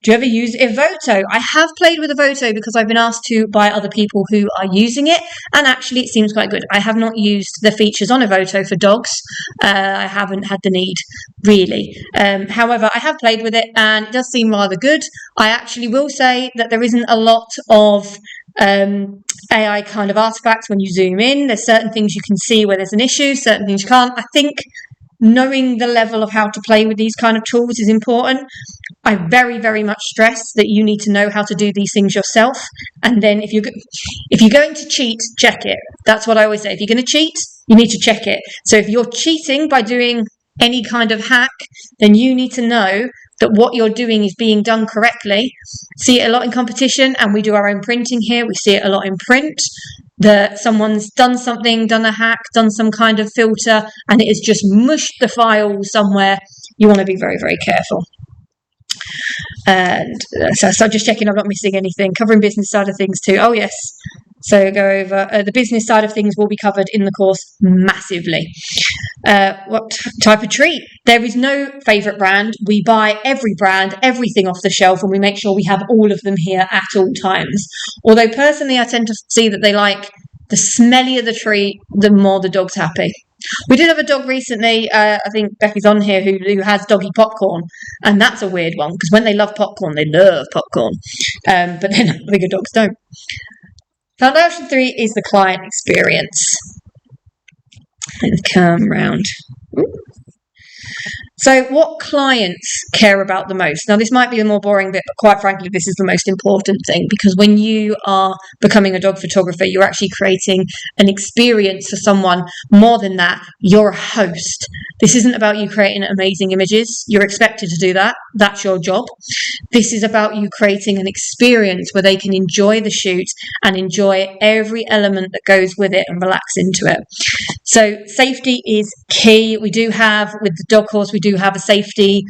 Do you ever use Evoto? I have played with Evoto because I've been asked to by other people who are using it and actually it seems quite good. I have not used the features on Evoto for dogs. I haven't had the need really. However, I have played with it and it does seem rather good. I actually will say that there isn't a lot of AI kind of artifacts when you zoom in. There's certain things you can see where there's an issue, certain things you can't. I think knowing the level of how to play with these kind of tools is important. I very much stress that you need to know how to do these things yourself. And then if you're going to cheat, check it. That's what I always say. If you're going to cheat, you need to check it. So if you're cheating by doing any kind of hack, then you need to know that what you're doing is being done correctly. See it a lot in competition, and we do our own printing here. We see it a lot in print, that someone's done something, done a hack, done some kind of filter, and it has just mushed the file somewhere. You want to be very careful. And so just checking I'm not missing anything. Covering business side of things too. Oh yes. So go over the business side of things will be covered in the course massively. What type of treat? There is no favourite brand. We buy every brand, everything off the shelf, and we make sure we have all of them here at all times. Although personally, I tend to see that they like the smellier the treat, the more the dog's happy. We did have a dog recently, I think Becky's on here, who has doggy popcorn, and that's a weird one because when they love popcorn, they love popcorn, but then bigger dogs don't. Foundation 3 is the client experience. And come round. Ooh. So what clients care about the most? Now, this might be the more boring bit, but quite frankly, this is the most important thing, because when you are becoming a dog photographer, you're actually creating an experience for someone. More than that, you're a host. This isn't about you creating amazing images. You're expected to do that. That's your job. This is about you creating an experience where they can enjoy the shoot and enjoy every element that goes with it and relax into it. So safety is key. We do have, with the dog course, we do have a safety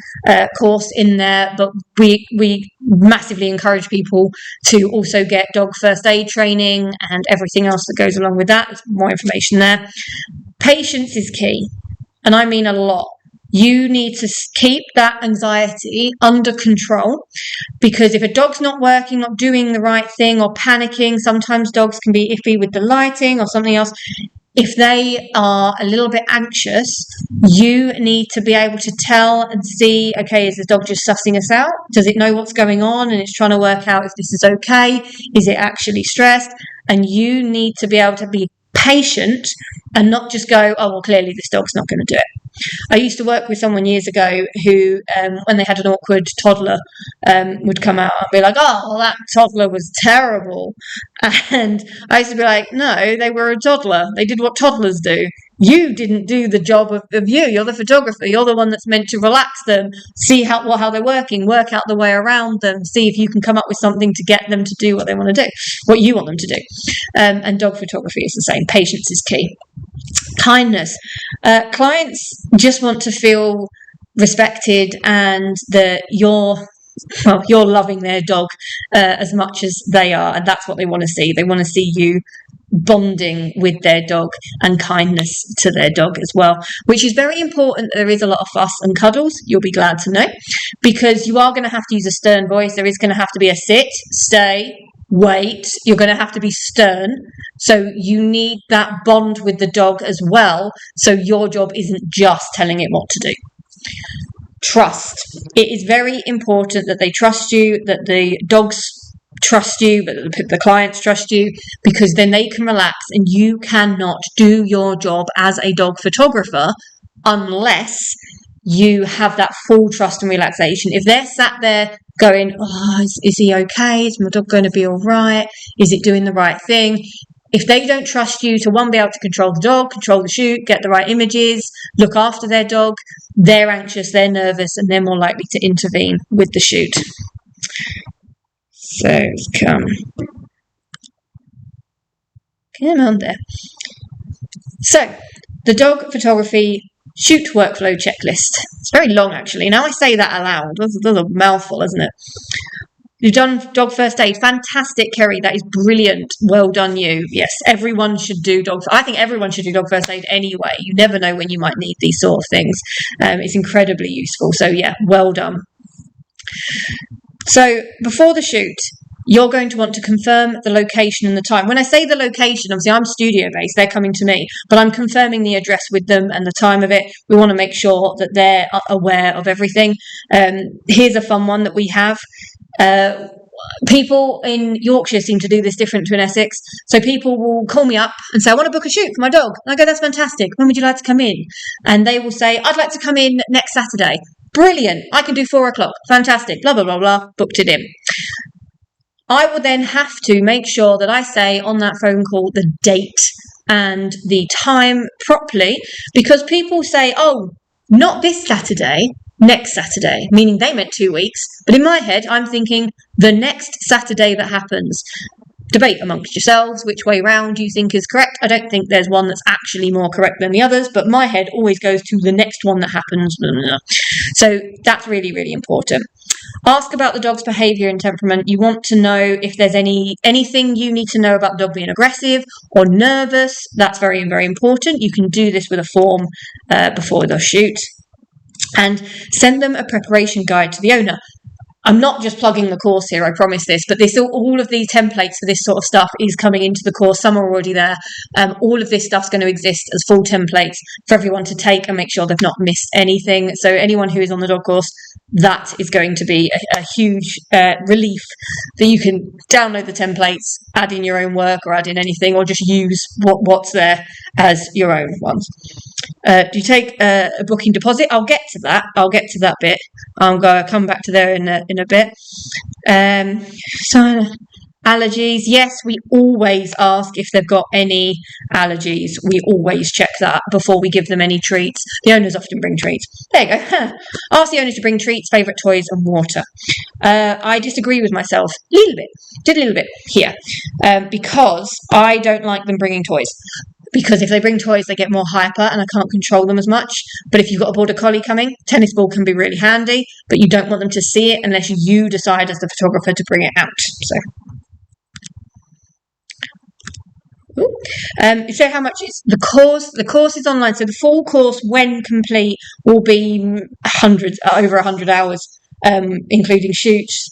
course in there, but we massively encourage people to also get dog first aid training and everything else that goes along with that. There's more information there. Patience is key, and I mean a lot. You need to keep that anxiety under control, because if a dog's not working, not doing the right thing, or panicking, sometimes dogs can be iffy with the lighting or something else. If they are a little bit anxious, you need to be able to tell and see, okay, is the dog just sussing us out? Does it know what's going on and it's trying to work out if this is okay? Is it actually stressed? And you need to be able to be patient and not just go, oh, well, clearly this dog's not going to do it. I used to work with someone years ago who, when they had an awkward toddler, would come out and be like, oh, well, that toddler was terrible. And I used to be like, no, they were a toddler. They did what toddlers do. You didn't do the job of you. You're the photographer. You're the one that's meant to relax them, see how they're working, work out the way around them, see if you can come up with something to get them to do what they want to do, what you want them to do. And dog photography is the same. Patience is key. Kindness. Clients just want to feel respected and that you're loving their dog as much as they are, and that's what they want to see. They want to see you bonding with their dog and kindness to their dog as well, which is very important. There is a lot of fuss and cuddles, you'll be glad to know, because you are going to have to use a stern voice. There is going to have to be a sit, stay, wait. You're going to have to be stern. So you need that bond with the dog as well. So your job isn't just telling it what to do. Trust. It is very important that they trust you, that the dogs trust you, but the clients trust you, because then they can relax, and you cannot do your job as a dog photographer unless you have that full trust and relaxation. If they're sat there going, oh, is he okay? Is my dog going to be all right? Is it doing the right thing? If they don't trust you to, one, be able to control the dog, control the shoot, get the right images, look after their dog, they're anxious, they're nervous, and they're more likely to intervene with the shoot. So come on there. So the dog photography shoot workflow checklist. It's very long, actually. Now I say that aloud. That's a mouthful, isn't it? You've done dog first aid. Fantastic, Kerry. That is brilliant. Well done, you. Yes, everyone should do I think everyone should do dog first aid anyway. You never know when you might need these sort of things. It's incredibly useful. So yeah, well done. So before the shoot, you're going to want to confirm the location and the time. When I say the location, obviously I'm studio based, they're coming to me, but I'm confirming the address with them and the time of it. We want to make sure that they're aware of everything. Here's a fun one that we have. People in Yorkshire seem to do this different to in Essex. So people will call me up and say, I want to book a shoot for my dog. And I go, that's fantastic. When would you like to come in? And they will say, I'd like to come in next Saturday. Brilliant. I can do 4:00. Fantastic. Blah, blah, blah, blah. Booked it in. I will then have to make sure that I say on that phone call the date and the time properly, because people say, oh, not this Saturday, next Saturday, meaning they meant 2 weeks. But in my head, I'm thinking the next Saturday that happens. Debate amongst yourselves which way round you think is correct. I don't think there's one that's actually more correct than the others, but my head always goes to the next one that happens. So that's really, really important. Ask about the dog's behaviour and temperament. You want to know if there's anything you need to know about the dog being aggressive or nervous. That's very, very important. You can do this with a form before the shoot. And send them a preparation guide to the owner. I'm not just plugging the course here, I promise this, but all of these templates for this sort of stuff is coming into the course. Some are already there. All of this stuff's going to exist as full templates for everyone to take and make sure they've not missed anything. So anyone who is on the dog course, that is going to be a huge relief that you can download the templates, add in your own work or add in anything, or just use what's there as your own ones. Do you take a booking deposit? I'll get to that bit. I'm going to come back to there in a bit. So allergies, yes, we always ask if they've got any allergies. We always check that before we give them any treats. The owners often bring treats. There you go. Ask the owners to bring treats, favourite toys and water. I disagree with myself a little bit here, because I don't like them bringing toys. because if they bring toys, they get more hyper and I can't control them as much. But if you've got a border collie coming, tennis ball can be really handy, but you don't want them to see it unless you decide as the photographer to bring it out. So how much is the course? The course is online, so the full course, when complete, will be over 100 hours, including shoots,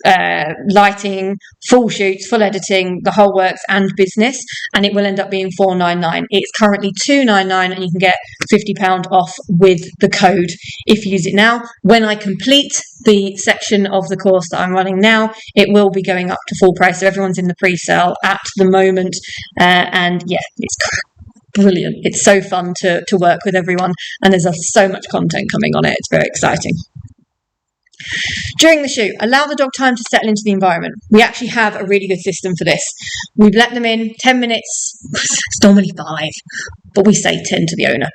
lighting, full shoots, full editing, the whole works, and business, and it will end up being $499. It's currently $299, and you can get £50 off with the code if you use it now. When I complete the section of the course that I'm running now, it will be going up to full price, so everyone's in the pre-sale at the moment, and yeah, it's brilliant. It's so fun to work with everyone, and there's so much content coming on it. It's very exciting. During the shoot, allow the dog time to settle into the environment. We actually have a really good system for this. We've let them in 10 minutes, it's normally 5, but we say 10 to the owner.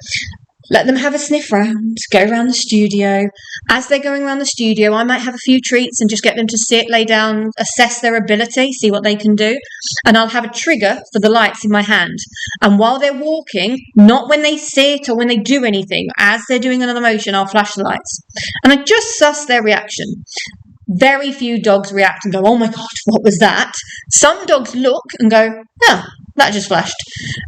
Let them have a sniff round, go around the studio. As they're going around the studio, I might have a few treats and just get them to sit, lay down, assess their ability, see what they can do. And I'll have a trigger for the lights in my hand. And while they're walking, not when they sit or when they do anything, as they're doing another motion, I'll flash the lights. And I just suss their reaction. Very few dogs react and go, oh my God, what was that? Some dogs look and go, oh, that just flashed.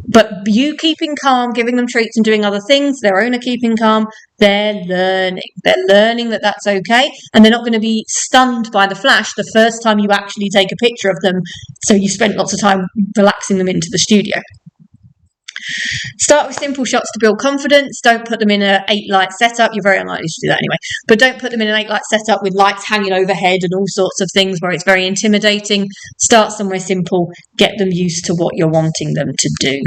But you keeping calm, giving them treats and doing other things, their owner keeping calm, they're learning. They're learning that that's okay. And they're not going to be stunned by the flash the first time you actually take a picture of them. So you spent lots of time relaxing them into the studio. Start with simple shots to build confidence. Don't put them in an 8-light setup. You're very unlikely to do that anyway. But don't put them in an 8-light setup with lights hanging overhead and all sorts of things where it's very intimidating. Start somewhere simple. Get them used to what you're wanting them to do.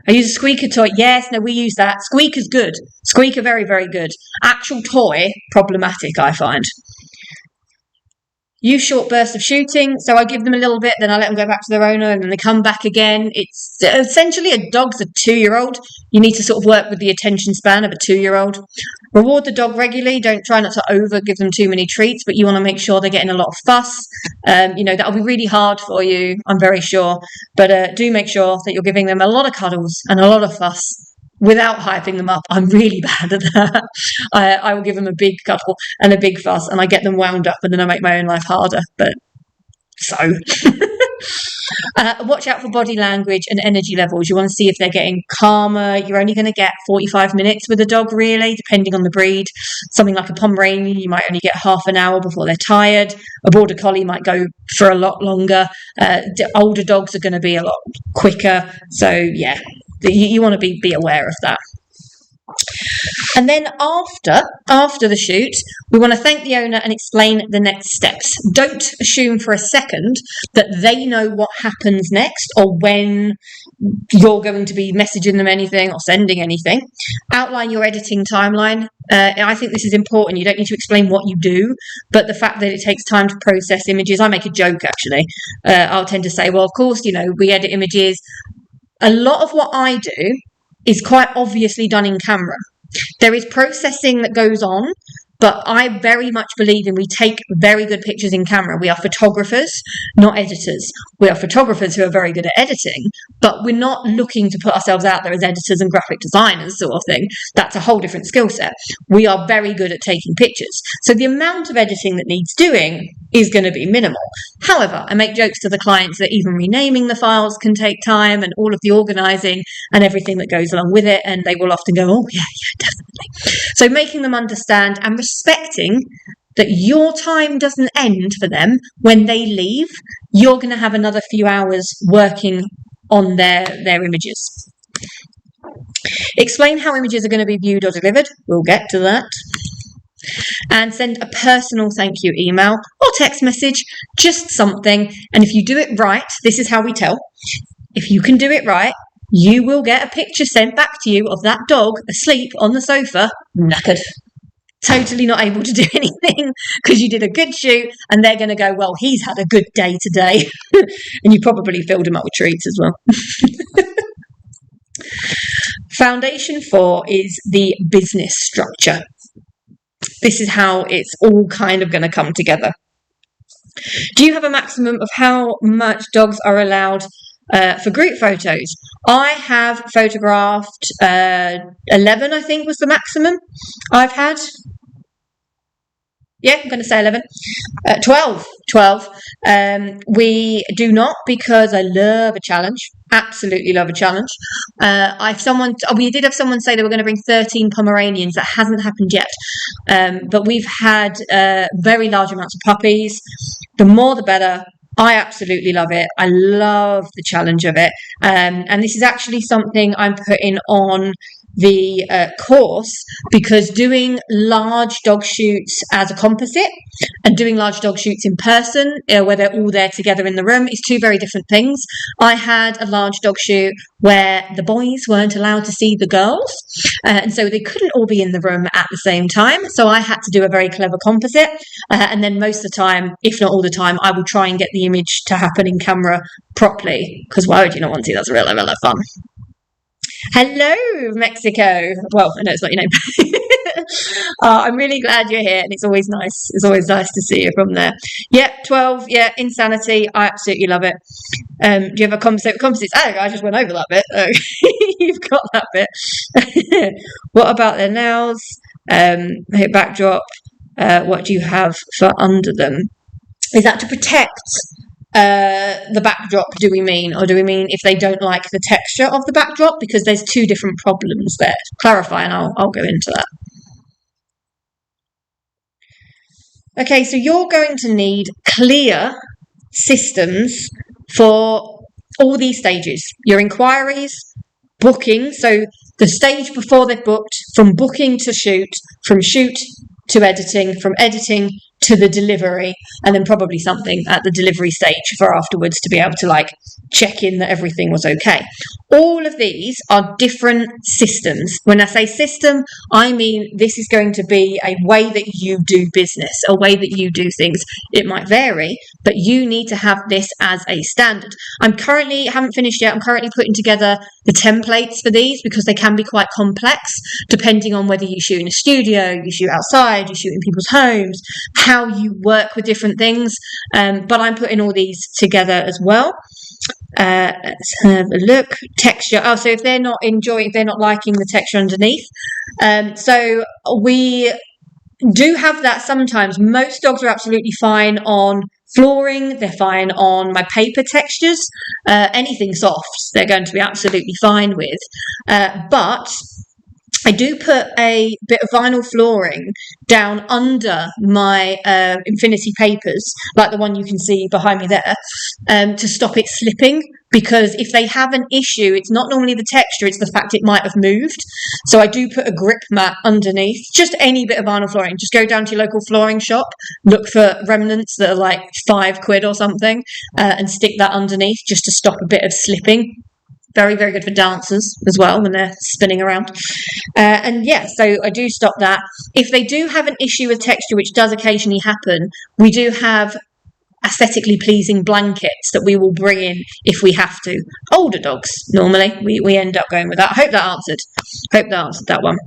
I use a squeaker toy. Yes, no, we use that. Squeaker's good. Squeaker, very, very good. Actual toy, problematic, I find. Use short bursts of shooting. So I give them a little bit, then I let them go back to their owner, and then they come back again. It's essentially a dog's a 2-year-old. You need to sort of work with the attention span of a 2-year-old. Reward the dog regularly. Don't try not to over give them too many treats, but you want to make sure they're getting a lot of fuss. That'll be really hard for you, I'm very sure. But do make sure that you're giving them a lot of cuddles and a lot of fuss without hyping them up. I'm really bad at that. I will give them a big cuddle and a big fuss, and I get them wound up, and then I make my own life harder. But so watch out for body language and energy levels. You want to see if they're getting calmer. You're only going to get 45 minutes with a dog, really, depending on the breed. Something like a Pomeranian, you might only get half an hour before they're tired. A border collie might go for a lot longer. Older dogs are going to be a lot quicker. So yeah, you want to be aware of that. And then after the shoot, we want to thank the owner and explain the next steps. Don't assume for a second that they know what happens next or when you're going to be messaging them anything or sending anything. Outline your editing timeline. I think this is important. You don't need to explain what you do, but the fact that it takes time to process images. I make a joke, actually. I'll tend to say, well, of course, we edit images. A lot of what I do is quite obviously done in camera. There is processing that goes on, but I very much believe in we take very good pictures in camera. We are photographers, not editors. We are photographers who are very good at editing, but we're not looking to put ourselves out there as editors and graphic designers sort of thing. That's a whole different skill set. We are very good at taking pictures. So the amount of editing that needs doing is going to be minimal. However, I make jokes to the clients that even renaming the files can take time and all of the organising and everything that goes along with it, and they will often go, oh, yeah, definitely. So making them understand and respecting that your time doesn't end for them when they leave. You're going to have another few hours working on their images. Explain how images are going to be viewed or delivered. We'll get to that. And send a personal thank you email or text message, just something. And if you do it right, this is how we tell. If you can do it right, you will get a picture sent back to you of that dog asleep on the sofa, knackered. Totally not able to do anything because you did a good shoot, and they're going to go, well, he's had a good day today. And you probably filled him up with treats as well. Foundation 4 is the business structure. This is how it's all kind of going to come together. Do you have a maximum of how much dogs are allowed for group photos. I have photographed 11, I think was the maximum I've had. Yeah, I'm going to say 11. 12. We do not, because I love a challenge. Absolutely love a challenge. We did have someone say they were going to bring 13 Pomeranians. That hasn't happened yet. But we've had very large amounts of puppies. The more the better. I absolutely love it. I love the challenge of it. And this is actually something I'm putting on the course, because doing large dog shoots as a composite and doing large dog shoots in person, where they're all there together in the room, is two very different things. I had a large dog shoot where the boys weren't allowed to see the girls, and so they couldn't all be in the room at the same time. So I had to do a very clever composite, and then most of the time, if not all the time, I will try and get the image to happen in camera properly, because why would you not want to? That's really, really fun. Hello, Mexico. Well, I know it's not your name. I'm really glad you're here, and it's always nice. It's always nice to see you from there. Yeah, 12. Yeah, insanity. I absolutely love it. Do you have a conversation with composites? Oh, I just went over that bit. Oh, you've got that bit. What about their nails? Hit backdrop. What do you have for under them? Is that to protect the backdrop, do we mean? Or do we mean if they don't like the texture of the backdrop? Because there's two different problems there. Clarify, and I'll go into that. Okay, so you're going to need clear systems for all these stages. Your inquiries, booking, so the stage before they've booked, from booking to shoot, from shoot to editing, from editing to the delivery, and then probably something at the delivery stage for afterwards to be able to like check in that everything was okay. All of these are different systems. When I say system, I mean this is going to be a way that you do business, a way that you do things. It might vary, but you need to have this as a standard. Haven't finished yet. I'm currently putting together the templates for these, because they can be quite complex depending on whether you shoot in a studio, you shoot outside, you shoot in people's homes, how you work with different things. But I'm putting all these together as well. Let's have a look. Texture. Oh, so if they're not liking the texture underneath. So we do have that sometimes. Most dogs are absolutely fine on flooring. They're fine on my paper textures. Anything soft, they're going to be absolutely fine with. But I do put a bit of vinyl flooring down under my Infinity papers, like the one you can see behind me there, to stop it slipping. Because if they have an issue, it's not normally the texture, it's the fact it might have moved. So I do put a grip mat underneath, just any bit of vinyl flooring. Just go down to your local flooring shop, look for remnants that are like £5 or something, and stick that underneath just to stop a bit of slipping. Very, very good for dancers as well when they're spinning around. And yeah, so I do stop that. If they do have an issue with texture, which does occasionally happen, we do have aesthetically pleasing blankets that we will bring in if we have to. Older dogs, normally, we end up going with that. I hope that answered that one.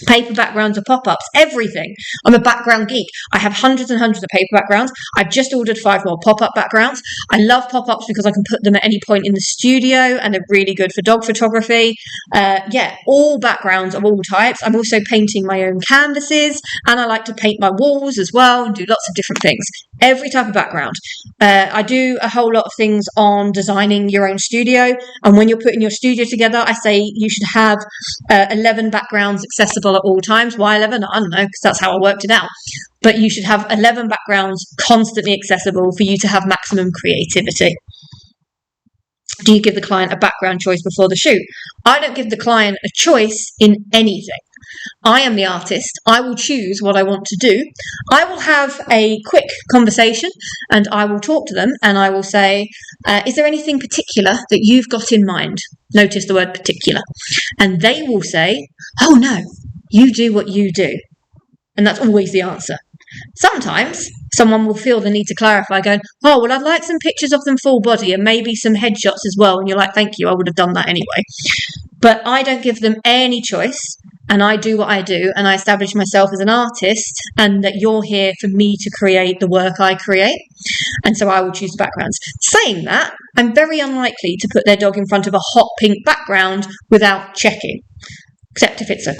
Paper backgrounds or pop-ups, everything. I'm a background geek. I have hundreds and hundreds of paper backgrounds. I've just ordered 5 more pop-up backgrounds. I love pop-ups because I can put them at any point in the studio, and they're really good for dog photography. All backgrounds of all types. I'm also painting my own canvases, and I like to paint my walls as well and do lots of different things. Every type of background. I do a whole lot of things on designing your own studio, and when you're putting your studio together, I say you should have 11 backgrounds accessible at all times. Why 11? I don't know, because that's how I worked it out. But you should have 11 backgrounds constantly accessible for you to have maximum creativity. Do you give the client a background choice before the shoot? I don't give the client a choice in anything. I am the artist. I will choose what I want to do. I will have a quick conversation and I will talk to them and I will say, is there anything particular that you've got in mind? Notice the word particular. And they will say, oh no, you do what you do. And that's always the answer. Sometimes someone will feel the need to clarify, going, oh, well, I'd like some pictures of them full body and maybe some headshots as well. And you're like, thank you, I would have done that anyway. But I don't give them any choice. and I do what I do, and I establish myself as an artist, and that you're here for me to create the work I create. And so I will choose the backgrounds. Saying that, I'm very unlikely to put their dog in front of a hot pink background without checking. Except if it's a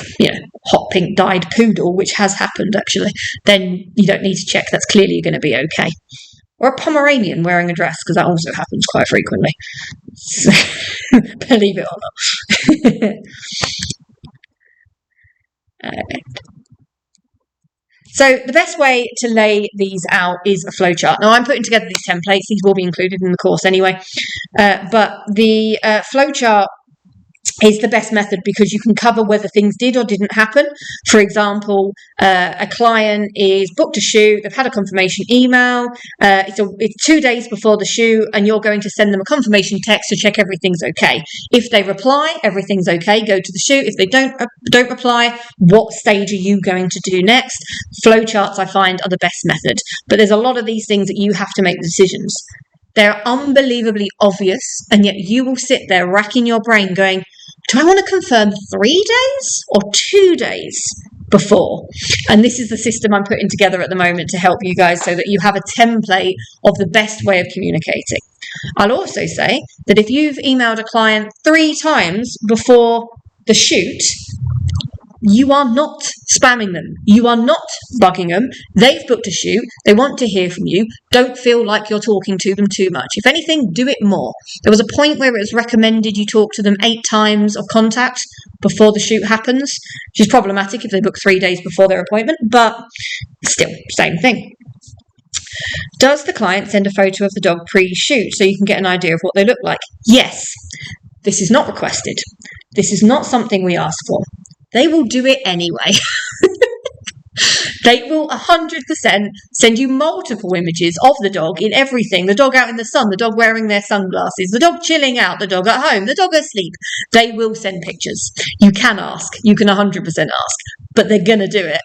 hot pink dyed poodle, which has happened actually, then you don't need to check. That's clearly going to be okay. Or a Pomeranian wearing a dress, because that also happens quite frequently. So, believe it or not. So the best way to lay these out is a flowchart. Now, I'm putting together these templates. These will be included in the course anyway. But the flowchart is the best method because you can cover whether things did or didn't happen. For example, a client is booked a shoot, they've had a confirmation email, it's 2 days before the shoot, and you're going to send them a confirmation text to check everything's okay. If they reply, everything's okay, go to the shoot. If they don't reply, what stage are you going to do next? Flowcharts, I find, are the best method. But there's a lot of these things that you have to make the decisions. They're unbelievably obvious, and yet you will sit there racking your brain going, do I want to confirm 3 days or 2 days before? And this is the system I'm putting together at the moment to help you guys so that you have a template of the best way of communicating. I'll also say that if you've emailed a client 3 times before the shoot, you are not spamming them. You are not bugging them. They've booked a shoot. They want to hear from you. Don't feel like you're talking to them too much. If anything, do it more. There was a point where it was recommended you talk to them 8 times of contact before the shoot happens, which is problematic if they book 3 days before their appointment, but still, same thing. Does the client send a photo of the dog pre-shoot so you can get an idea of what they look like? Yes. This is not requested. This is not something we ask for. They will do it anyway. They will 100% send you multiple images of the dog in everything. The dog out in the sun, the dog wearing their sunglasses, the dog chilling out, the dog at home, the dog asleep. They will send pictures. You can ask. You can 100% ask. But they're going to do it.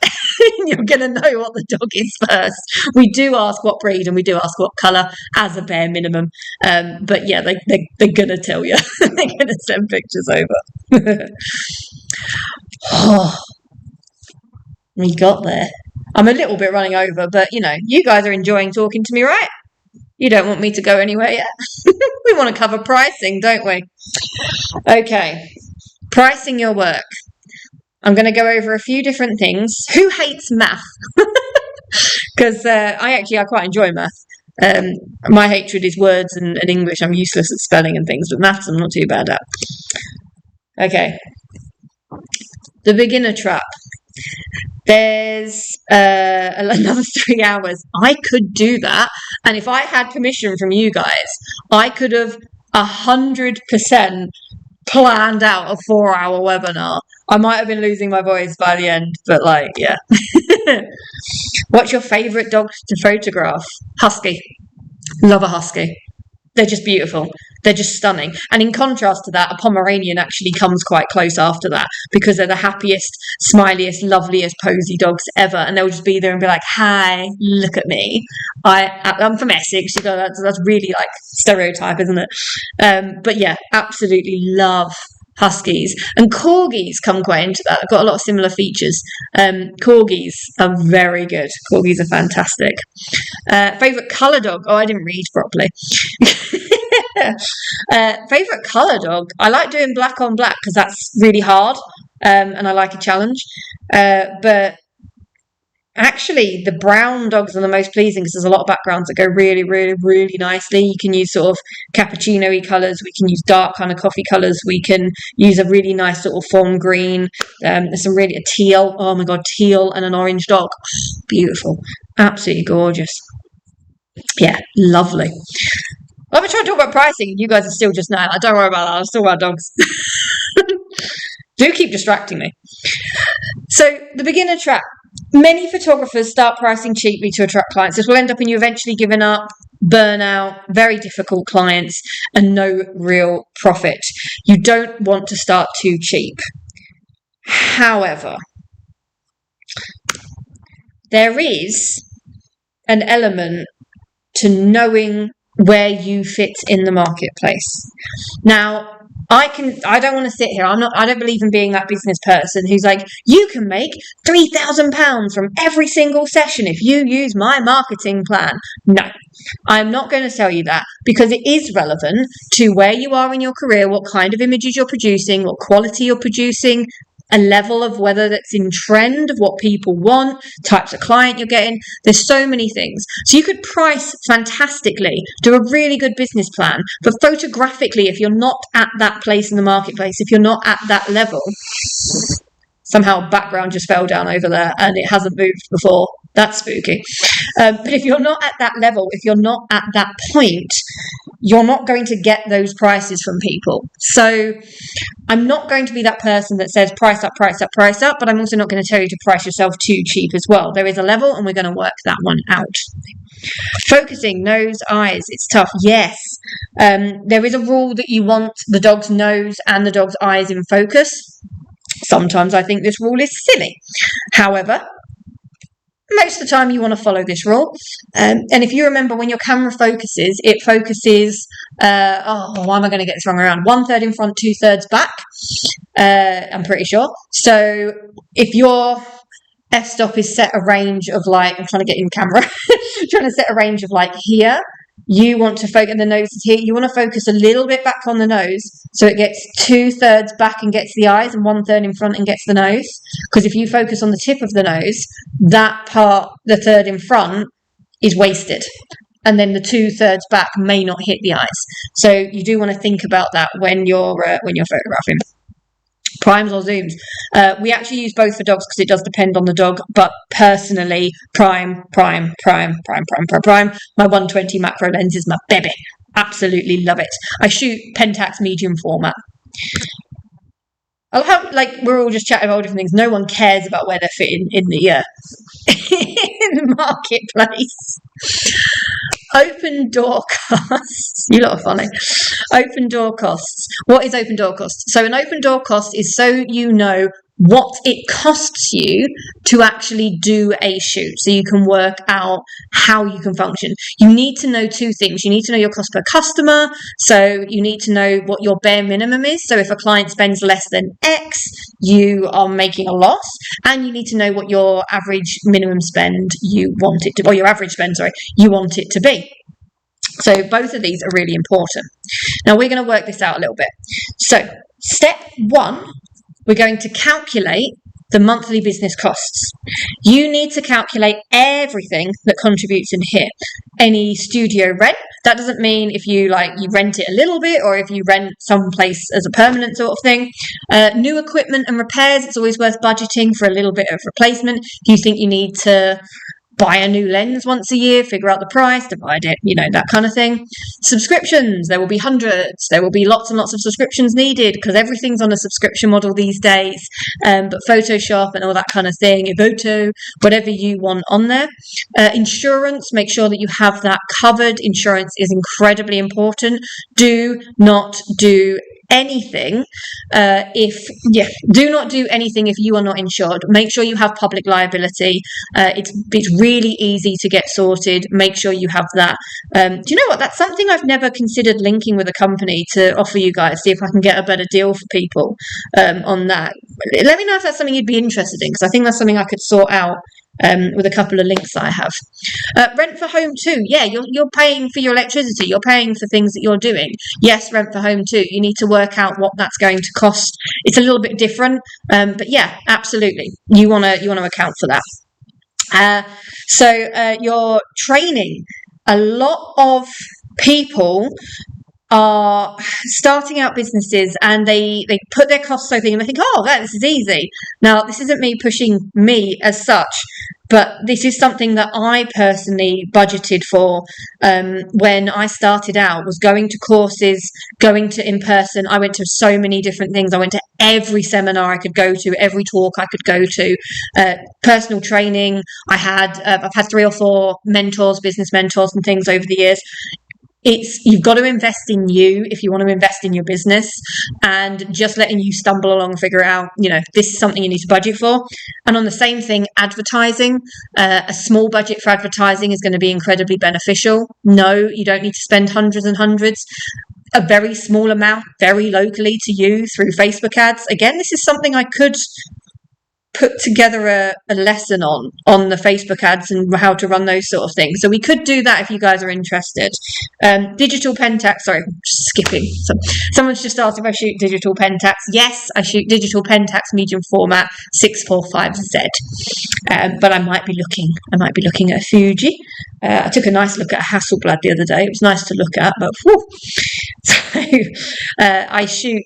You're going to know what the dog is first. We do ask what breed and we do ask what colour as a bare minimum. But yeah, they're going to tell you. They're going to send pictures over. Oh, we got there. I'm a little bit running over, but you guys are enjoying talking to me, right? You don't want me to go anywhere yet. We want to cover pricing, don't we? Okay, pricing your work. I'm going to go over a few different things. Who hates math? Because I quite enjoy math. My hatred is words and English. I'm useless at spelling and things, but maths I'm not too bad at. Okay. The beginner trap. There's another 3 hours. I could do that. And if I had permission from you guys, I could have 100% planned out a 4-hour webinar. I might have been losing my voice by the end, but yeah. What's your favourite dog to photograph? Husky. Love a husky. They're just beautiful. They're just stunning. And in contrast to that, a Pomeranian actually comes quite close after that because they're the happiest, smiliest, loveliest, posy dogs ever. And they'll just be there and be like, hi, look at me. I'm from Essex. That's really stereotype, isn't it? But yeah, absolutely love huskies. And corgis come quite into that. I've got a lot of similar features. Corgis are very good. Corgis are fantastic. Favourite colour dog? Oh, I didn't read properly. Favourite colour dog? I like doing black on black because that's really hard and I like a challenge. But actually, the brown dogs are the most pleasing because there's a lot of backgrounds that go really, really, really nicely. You can use sort of cappuccino-y colours. We can use dark kind of coffee colours. We can use a really nice sort of fawn green. There's some really a teal. Oh my God, teal and an orange dog. Beautiful. Absolutely gorgeous. Yeah, lovely. I've been trying to talk about pricing. You guys are still just now. Don't worry about that. I'll still about dogs. Do keep distracting me. So the beginner trap. Many photographers start pricing cheaply to attract clients. This will end up in you eventually giving up, burnout, very difficult clients, and no real profit. You don't want to start too cheap. However, there is an element to knowing where you fit in the marketplace. Now, I don't want to sit here. I don't believe in being that business person who's like, you can make £3,000 from every single session if you use my marketing plan. No, I'm not going to tell you that, because it is relevant to where you are in your career, what kind of images you're producing, what quality you're producing, a level of whether that's in trend of what people want, types of client you're getting. There's so many things. So you could price fantastically, do a really good business plan, but photographically, if you're not at that place in the marketplace, if you're not at that level, somehow background just fell down over there and it hasn't moved before. That's spooky. But if you're not at that level, if you're not at that point, you're not going to get those prices from people. So I'm not going to be that person that says price up, price up, price up, but I'm also not going to tell you to price yourself too cheap as well. There is a level and we're going to work that one out. Focusing, nose, eyes, it's tough. Yes, there is a rule that you want the dog's nose and the dog's eyes in focus. Sometimes I think this rule is silly. However, most of the time you want to follow this rule. And if you remember, when your camera focuses, it focuses, why am I going to get this wrong around? 1/3 in front, 2/3 back. I'm pretty sure. So if your f-stop is set a range of like, I'm trying to get in camera, trying to set a range of like here, you want to focus, and the nose is here, you want to focus a little bit back on the nose so it gets 2/3 back and gets the eyes, and 1/3 in front and gets the nose. Because if you focus on the tip of the nose, that part, the third in front, is wasted, and then the 2/3 back may not hit the eyes. So you do want to think about that when you're photographing. Primes or zooms. We actually use both for dogs because it does depend on the dog, but personally, prime. My 120 macro lens is my baby. Absolutely love it. I shoot Pentax medium format. I love how, like, we're all just chatting about different things. No one cares about where they're fitting in the in the marketplace. Open door costs. You lot are funny. Open door costs. What is open door cost? So an open door cost is so you know what it costs you to actually do a shoot, so you can work out how you can function. You need to know two things. You need to know your cost per customer, so you need to know what your bare minimum is. So if a client spends less than X, you are making a loss, and you need to know what your average minimum spend you want it to, or your average spend, you want it to be. So both of these are really important. Now we're going to work this out a little bit. So step one, we're going to calculate the monthly business costs. You need to calculate everything that contributes in here. Any studio rent, that doesn't mean if you rent it a little bit, or if you rent someplace as a permanent sort of thing. New equipment and repairs, it's always worth budgeting for a little bit of replacement. If you think you need to buy a new lens once a year, figure out the price, divide it, that kind of thing. Subscriptions, there will be hundreds. There will be lots and lots of subscriptions needed because everything's on a subscription model these days. But Photoshop and all that kind of thing, Evoto, whatever you want on there. Insurance, make sure that you have that covered. Insurance is incredibly important. Do not do anything do not do anything if you are not insured. Make sure you have public liability. It's really easy to get sorted. Make sure you have that. Do you know what, that's something I've never considered linking with a company to offer you guys, see if I can get a better deal for people on that. Let me know if that's something you'd be interested in, because I think that's something I could sort out with a couple of links I have. Rent for home too. Yeah, you're paying for your electricity. You're paying for things that you're doing. Yes, rent for home too. You need to work out what that's going to cost. It's a little bit different, but yeah, absolutely. You want to account for that. So your training. A lot of people are starting out businesses and they put their costs so big and they think, this is easy. Now, this isn't me pushing me as such, but this is something that I personally budgeted for when I started out, was going to courses, going to in-person. I went to so many different things. I went to every seminar I could go to, every talk I could go to, personal training. I've had 3 or 4 mentors, business mentors and things over the years. You've got to invest in you if you want to invest in your business, and just letting you stumble along and figure out, this is something you need to budget for. And on the same thing, advertising, a small budget for advertising is going to be incredibly beneficial. No, you don't need to spend hundreds and hundreds. a very small amount, very locally to you through Facebook ads. Again, this is something I could put together a lesson on the Facebook ads and how to run those sort of things. So we could do that if you guys are interested. Digital Pentax, sorry, skipping. Someone's just asked if I shoot digital Pentax. Yes, I shoot digital Pentax medium format 645Z. But I might be looking at a Fuji. I took a nice look at a Hasselblad the other day. It was nice to look at, but whew. So I shoot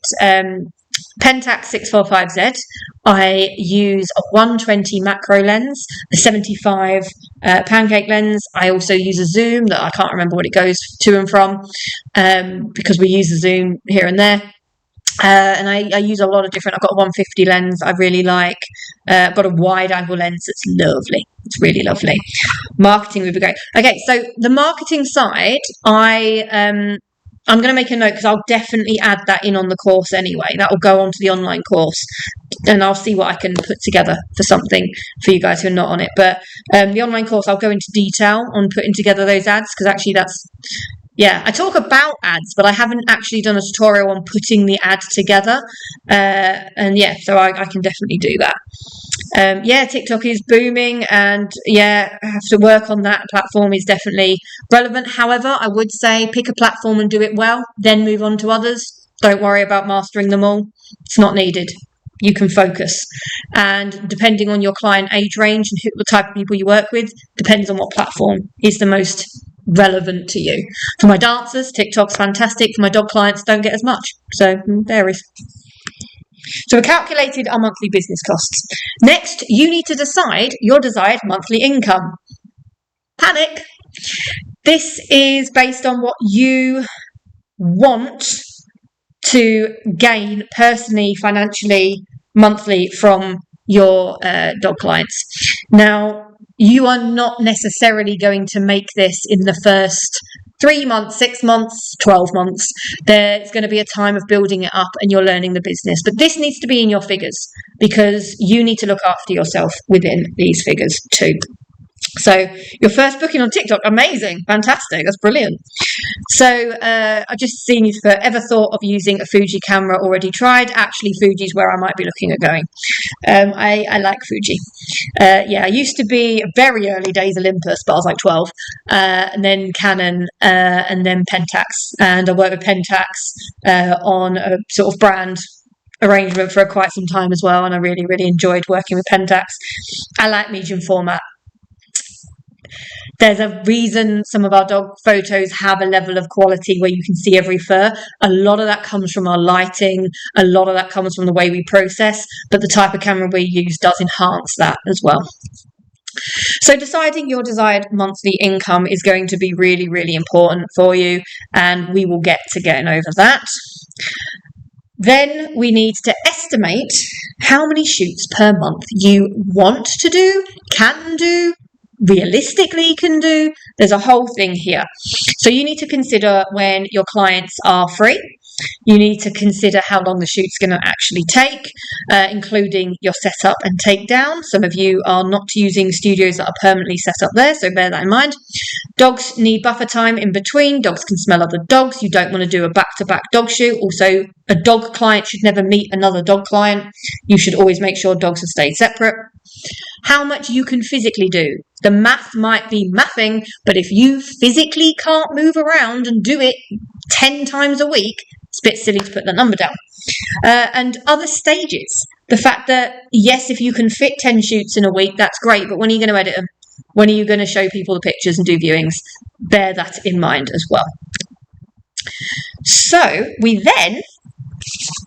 Pentax 645Z. I use a 120 macro lens, a 75 pancake lens. I also use a zoom that I can't remember what it goes to and from, because we use the zoom here and there. And I use a lot of different. I've got a 150 lens I really like. I've got a wide angle lens that's lovely. It's really lovely. Marketing would be great. Okay, so the marketing side, I'm going to make a note because I'll definitely add that in on the course anyway. That will go onto the online course, and I'll see what I can put together for something for you guys who are not on it. But the online course, I'll go into detail on putting together those ads, because actually I talk about ads, but I haven't actually done a tutorial on putting the ad together. So I can definitely do that. TikTok is booming, and I have to work on that. Platform is definitely relevant. However, I would say pick a platform and do it well, then move on to others. Don't worry about mastering them all. It's not needed. You can focus. And depending on your client age range and the type of people you work with, depends on what platform is the most relevant to you. For my dancers, TikTok's fantastic. For my dog clients, don't get as much. So varies. So we calculated our monthly business costs. Next, you need to decide your desired monthly income. Panic. This is based on what you want to gain personally, financially, monthly from your dog clients. Now, you are not necessarily going to make this in the first 3 months, 6 months, 12 months. There's going to be a time of building it up and you're learning the business. But this needs to be in your figures, because you need to look after yourself within these figures too. So your first booking on TikTok, amazing, fantastic, that's brilliant. So I've just seen you've ever thought of using a Fuji camera, already tried. Actually, Fuji's where I might be looking at going. I like Fuji. I used to be very early days Olympus, but I was like 12, and then Canon, and then Pentax. And I worked with Pentax on a sort of brand arrangement for quite some time as well, and I really, really enjoyed working with Pentax. I like medium format. There's a reason some of our dog photos have a level of quality where you can see every fur. A lot of that comes from our lighting. A lot of that comes from the way we process, but the type of camera we use does enhance that as well. So deciding your desired monthly income is going to be really, really important for you, and we will get to getting over that. Then we need to estimate how many shoots per month you want to do, can do, realistically can do. There's a whole thing here. So you need to consider when your clients are free. You need to consider how long the shoot's going to actually take, including your setup and takedown. Some of you are not using studios that are permanently set up there, so bear that in mind. Dogs need buffer time in between. Dogs can smell other dogs. You don't want to do a back-to-back dog shoot. Also, a dog client should never meet another dog client. You should always make sure dogs have stayed separate. How much you can physically do. The math might be mathing, but if you physically can't move around and do it 10 times a week, it's a bit silly to put that number down. And other stages. The fact that, yes, if you can fit 10 shoots in a week, that's great, but when are you going to edit them? When are you going to show people the pictures and do viewings? Bear that in mind as well. So we then,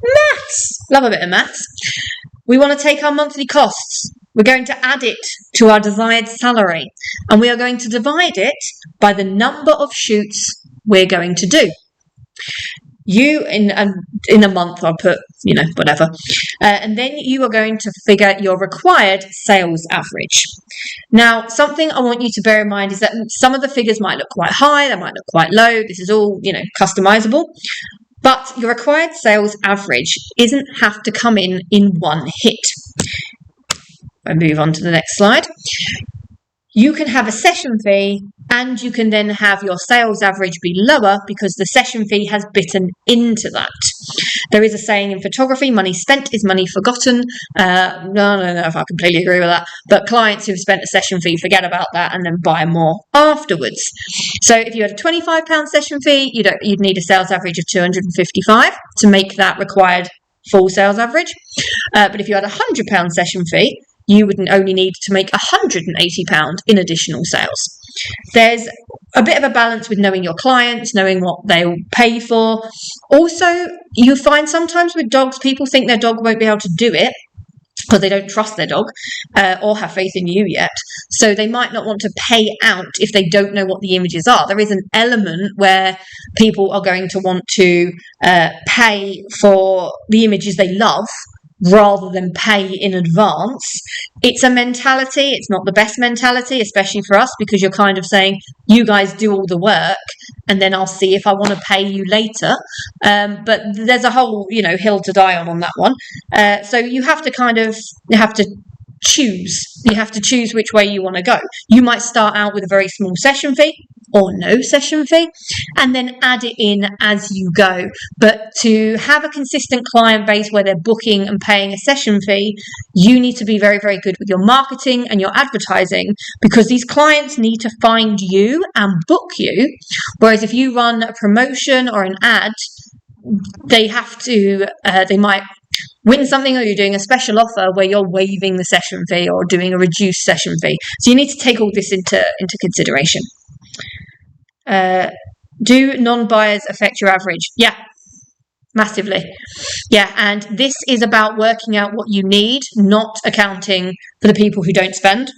maths. Love a bit of maths. We want to take our monthly costs. We're going to add it to our desired salary, and we are going to divide it by the number of shoots we're going to do. You, in a month, I'll put, whatever. And then you are going to figure your required sales average. Now, something I want you to bear in mind is that some of the figures might look quite high, they might look quite low. This is all, customizable. But your required sales average doesn't have to come in one hit. I move on to the next slide. you can have a session fee and you can then have your sales average be lower because the session fee has bitten into that. There is a saying in photography, money spent is money forgotten. I don't know if I completely agree with that, but clients who've spent a session fee forget about that and then buy more afterwards. So if you had a £25 session fee, you'd need a sales average of 255 to make that required full sales average. But if you had a £100 session fee, you would only need to make £180 in additional sales. There's a bit of a balance with knowing your clients, knowing what they'll pay for. Also, you find sometimes with dogs, people think their dog won't be able to do it because they don't trust their dog or have faith in you yet. So they might not want to pay out if they don't know what the images are. There is an element where people are going to want to pay for the images they love rather than pay in advance. It's a mentality. It's not the best mentality, especially for us, because you're kind of saying, you guys do all the work and then I'll see if I want to pay you later. But there's a whole, hill to die on that one. So you have to choose. You have to choose which way you want to go. You might start out with a very small session fee or no session fee and then add it in as you go. But to have a consistent client base where they're booking and paying a session fee, you need to be very, very good with your marketing and your advertising, because these clients need to find you and book you. Whereas if you run a promotion or an ad, they might win something, or you're doing a special offer where you're waiving the session fee or doing a reduced session fee. So you need to take all this into consideration. Do non-buyers affect your average? Yeah, massively. Yeah, and this is about working out what you need, not accounting for the people who don't spend.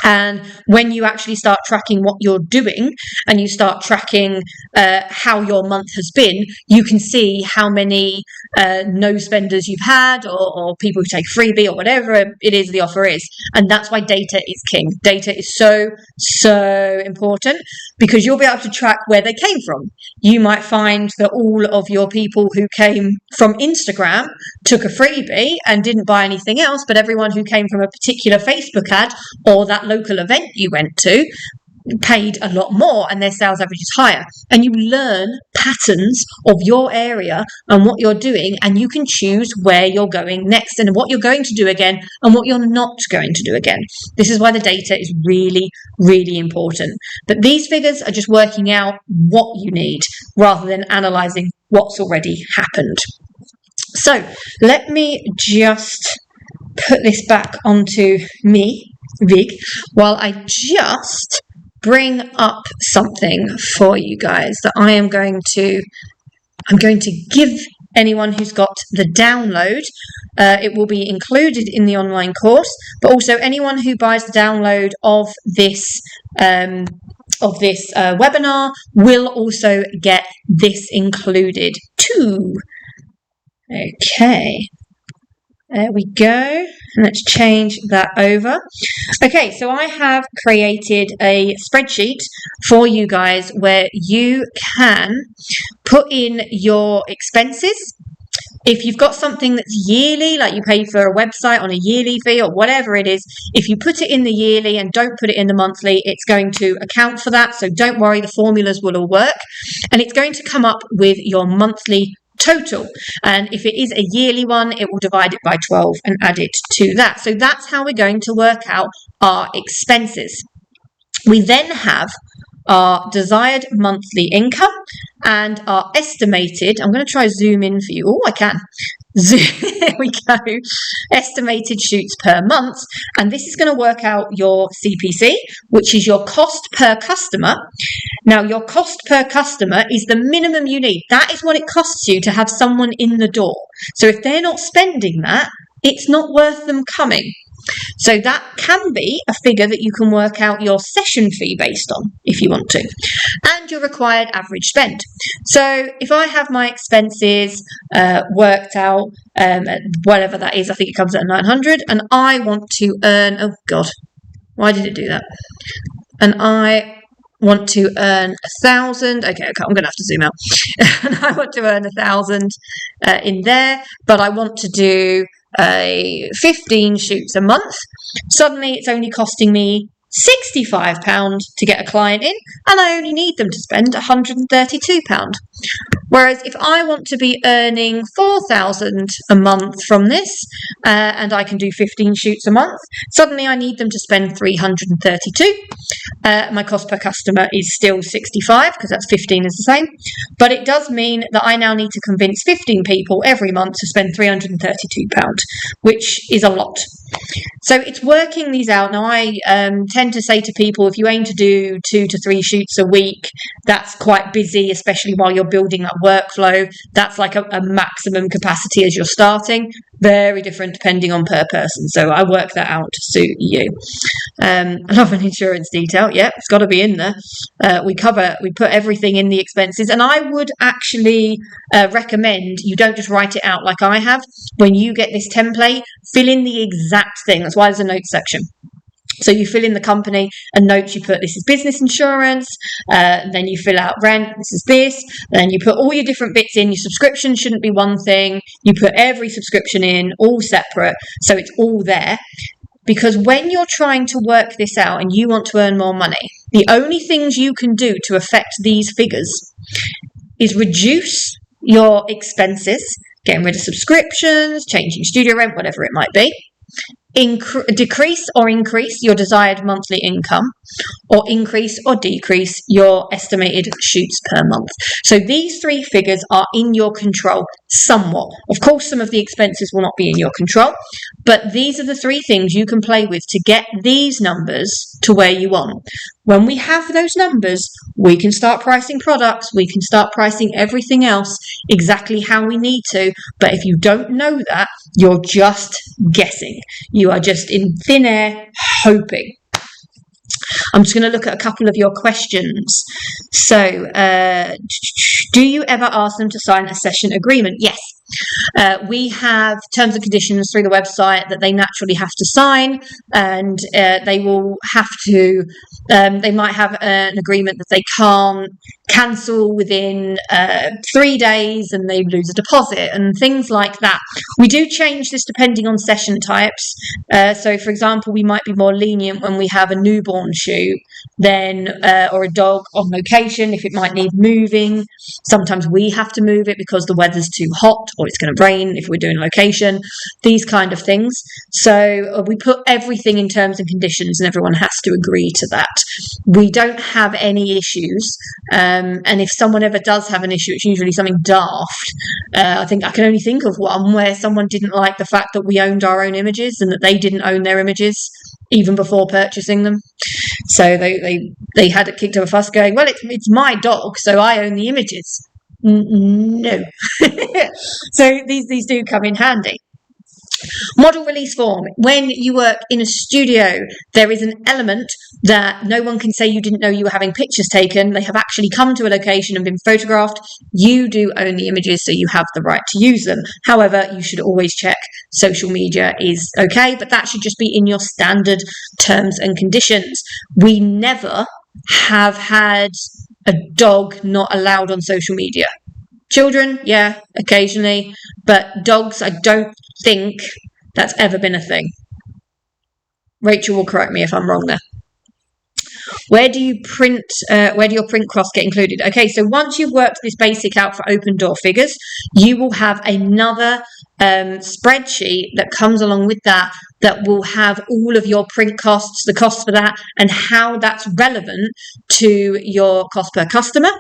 And when you actually start tracking what you're doing and you start tracking how your month has been, you can see how many no spenders you've had, or people who take freebie or whatever it is the offer is. And that's why data is king. Data is so, so important, because you'll be able to track where they came from. You might find that all of your people who came from Instagram took a freebie and didn't buy anything else, but everyone who came from a particular Facebook ad or that local event you went to paid a lot more and their sales average is higher. And you learn patterns of your area and what you're doing, and you can choose where you're going next and what you're going to do again and what you're not going to do again. This is why the data is really, really important. But these figures are just working out what you need rather than analysing what's already happened. So let me just put this back onto me, Vig, while I just bring up something for you guys that I'm going to give anyone who's got the download. It will be included in the online course, but also anyone who buys the download of this webinar will also get this included too. Okay. There we go. Let's change that over. Okay, so I have created a spreadsheet for you guys where you can put in your expenses. If you've got something that's yearly, like you pay for a website on a yearly fee or whatever it is, if you put it in the yearly and don't put it in the monthly, it's going to account for that. So don't worry, the formulas will all work. And it's going to come up with your monthly total, and if it is a yearly one, it will divide it by 12 and add it to that. So that's how we're going to work out our expenses. We then have our desired monthly income and our estimated, I'm going to try zoom in for you. Oh, I can. There we go. Estimated shoots per month. And this is going to work out your CPC, which is your cost per customer. Now, your cost per customer is the minimum you need. That is what it costs you to have someone in the door. So if they're not spending that, it's not worth them coming. So that can be a figure that you can work out your session fee based on if you want to, and your required average spend. So if I have my expenses worked out at whatever that is, I think it comes at 900, and I want to earn, oh God, why did it do that? And I want to earn 1,000. Okay, I'm going to have to zoom out. And I want to earn 1,000 in there, but I want to do 15 shoots a month. Suddenly it's only costing me £65 to get a client in, and I only need them to spend £132. Whereas if I want to be earning £4,000 a month from this, and I can do 15 shoots a month, suddenly I need them to spend £332. My cost per customer is still 65 because that's 15 is the same, but it does mean that I now need to convince 15 people every month to spend £332, which is a lot. So it's working these out. Now, I tend to say to people, if you aim to do 2 to 3 shoots a week, that's quite busy, especially while you're building up workflow. That's like a maximum capacity as you're starting. Very different depending on per person. So I work that out to suit you. I love an insurance detail. Yeah, it's got to be in there. We put everything in the expenses. And I would actually recommend you don't just write it out like I have. When you get this template, fill in the exact thing. That's why there's a notes section. So you fill in the company and notes, you put this is business insurance, then you fill out rent, this is this, then you put all your different bits in. Your subscription shouldn't be one thing. You put every subscription in, all separate, so it's all there. Because when you're trying to work this out and you want to earn more money, the only things you can do to affect these figures is reduce your expenses, getting rid of subscriptions, changing studio rent, whatever it might be. Decrease or increase your desired monthly income, or increase or decrease your estimated shoots per month. So these 3 figures are in your control somewhat. Of course, some of the expenses will not be in your control, but these are the 3 things you can play with to get these numbers to where you want. When we have those numbers, we can start pricing products, we can start pricing everything else exactly how we need to. But if you don't know that, you're just guessing. You are just in thin air hoping. I'm just going to look at a couple of your questions. So, do you ever ask them to sign a session agreement? Yes. We have terms and conditions through the website that they naturally have to sign, and they will have to, they might have an agreement that they can't cancel within 3 days and they lose a deposit and things like that. We do change this depending on session types. So for example, we might be more lenient when we have a newborn shoot then or a dog on location if it might need moving. Sometimes we have to move it because the weather's too hot or it's going to rain if we're doing location, these kind of things. So we put everything in terms and conditions and everyone has to agree to that. We don't have any issues. And if someone ever does have an issue, it's usually something daft. I think I can only think of one where someone didn't like the fact that we owned our own images and that they didn't own their images even before purchasing them. So they had it kicked up a fuss going, well, it's my dog, so I own the images. No. So these do come in handy. Model release form. When you work in a studio, there is an element that no one can say you didn't know you were having pictures taken. They have actually come to a location and been photographed. You do own the images, so you have the right to use them. However, you should always check social media is okay, but that should just be in your standard terms and conditions. We never have had a dog not allowed on social media. Children, yeah, occasionally, but dogs, I don't think that's ever been a thing. Rachel will correct me if I'm wrong there. Where do your print costs get included? Okay, so once you've worked this basic out for open door figures, you will have another spreadsheet that comes along with that will have all of your print costs, the costs for that, and how that's relevant to your cost per customer.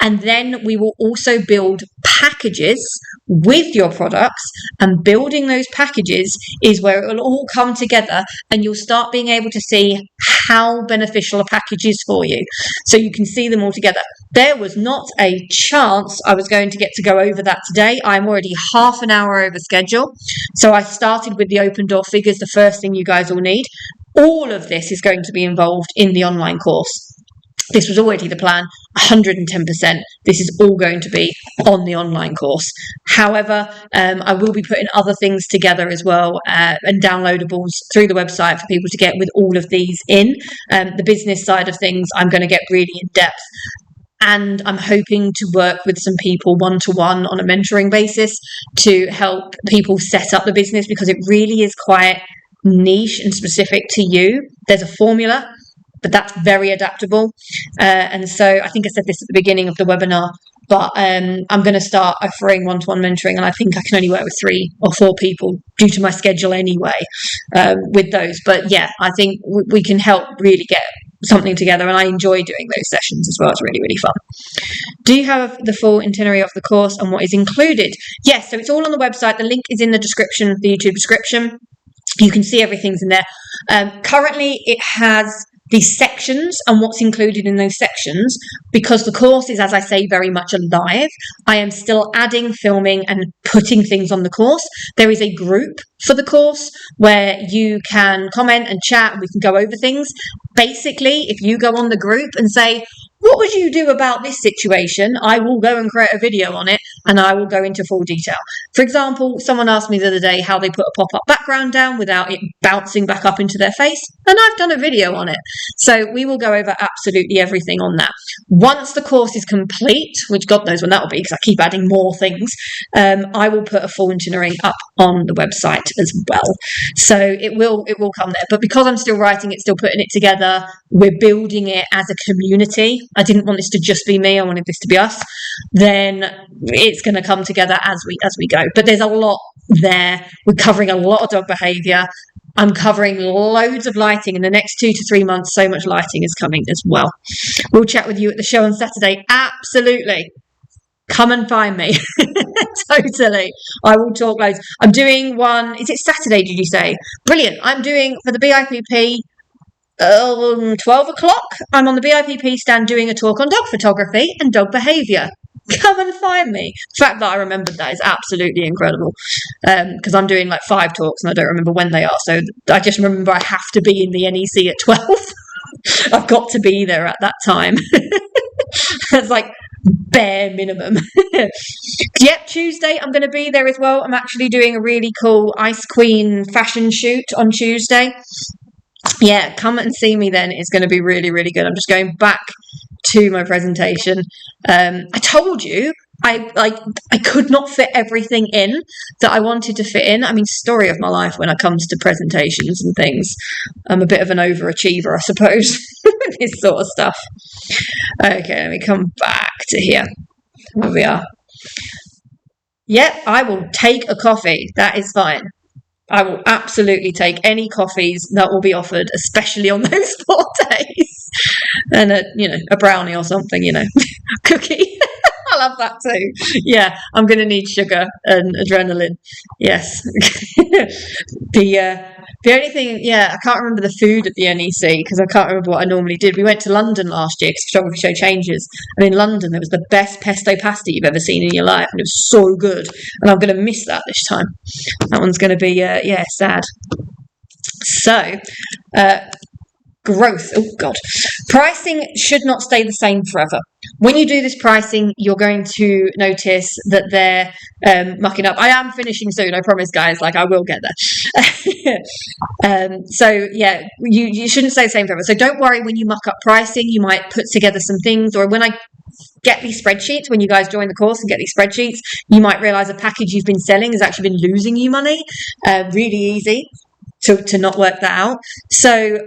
And then we will also build packages with your products, and building those packages is where it will all come together and you'll start being able to see how beneficial a package is for you. So you can see them all together. There was not a chance I was going to get to go over that today. I'm already half an hour over schedule. So I started with the open door figures, the first thing you guys will need. All of this is going to be involved in the online course. This was already the plan, 110%. This is all going to be on the online course. However, I will be putting other things together as well and downloadables through the website for people to get with all of these in. The business side of things, I'm going to get really in depth. And I'm hoping to work with some people one-to-one on a mentoring basis to help people set up the business, because it really is quite niche and specific to you. There's a formula. but that's very adaptable. And so I think I said this at the beginning of the webinar, but I'm going to start offering one-to-one mentoring, and I think I can only work with 3 or 4 people due to my schedule anyway, with those. But yeah, I think we can help really get something together, and I enjoy doing those sessions as well. It's really, really fun. Do you have the full itinerary of the course and what is included? Yes, so it's all on the website. The link is in the description, the YouTube description. You can see everything's in there. Currently, it has these sections and what's included in those sections. Because the course is, as I say, very much alive, I am still adding, filming and putting things on the course. There is a group for the course where you can comment and chat, and we can go over things. Basically, if you go on the group and say, what would you do about this situation? I will go and create a video on it, and I will go into full detail. For example, someone asked me the other day how they put a pop-up background down without it bouncing back up into their face, and I've done a video on it. So we will go over absolutely everything on that. Once the course is complete, which God knows when that will be because I keep adding more things, I will put a full itinerary up on the website as well. So it will come there. But because I'm still writing it, still putting it together, we're building it as a community. I didn't want this to just be me. I wanted this to be us. Then it's going to come together as we go. But there's a lot there. We're covering a lot of dog behaviour. I'm covering loads of lighting in the next 2 to 3 months. So much lighting is coming as well. We'll chat with you at the show on Saturday. Absolutely. Come and find me. Totally. I will talk loads. I'm doing one. Is it Saturday, did you say? Brilliant. I'm doing for the BIPP 12 o'clock. I'm on the BIPP stand doing a talk on dog photography and dog behaviour. Come and find me. The fact that I remembered that is absolutely incredible, because I'm doing like 5 talks and I don't remember when they are. So I just remember I have to be in the NEC at 12. I've got to be there at that time. That's like bare minimum. Yep, Tuesday I'm going to be there as well. I'm actually doing a really cool Ice Queen fashion shoot on Tuesday. Yeah, come and see me then. It's going to be really, really good. I'm just going back to my presentation. I told you I could not fit everything in that I wanted to fit in. I mean, story of my life when it comes to presentations and things. I'm a bit of an overachiever, I suppose, this sort of stuff. Okay, let me come back to here. Here we are. Yep, I will take a coffee. That is fine. I will absolutely take any coffees that will be offered, especially on those 4 days. And a brownie or something, cookie. I love that too. Yeah, I'm going to need sugar and adrenaline. Yes. The only thing, I can't remember the food at the NEC because I can't remember what I normally did. We went to London last year because photography show changes. And in London, there was the best pesto pasta you've ever seen in your life. And it was so good. And I'm going to miss that this time. That one's going to be, sad. So, growth. Oh, God. Pricing should not stay the same forever. When you do this pricing, you're going to notice that they're mucking up. I am finishing soon, I promise, guys. I will get there. You shouldn't stay the same forever. So don't worry when you muck up pricing. You might put together some things, or when I get these spreadsheets, when you guys join the course and get these spreadsheets, you might realize a package you've been selling has actually been losing you money. Really easy to not work that out. So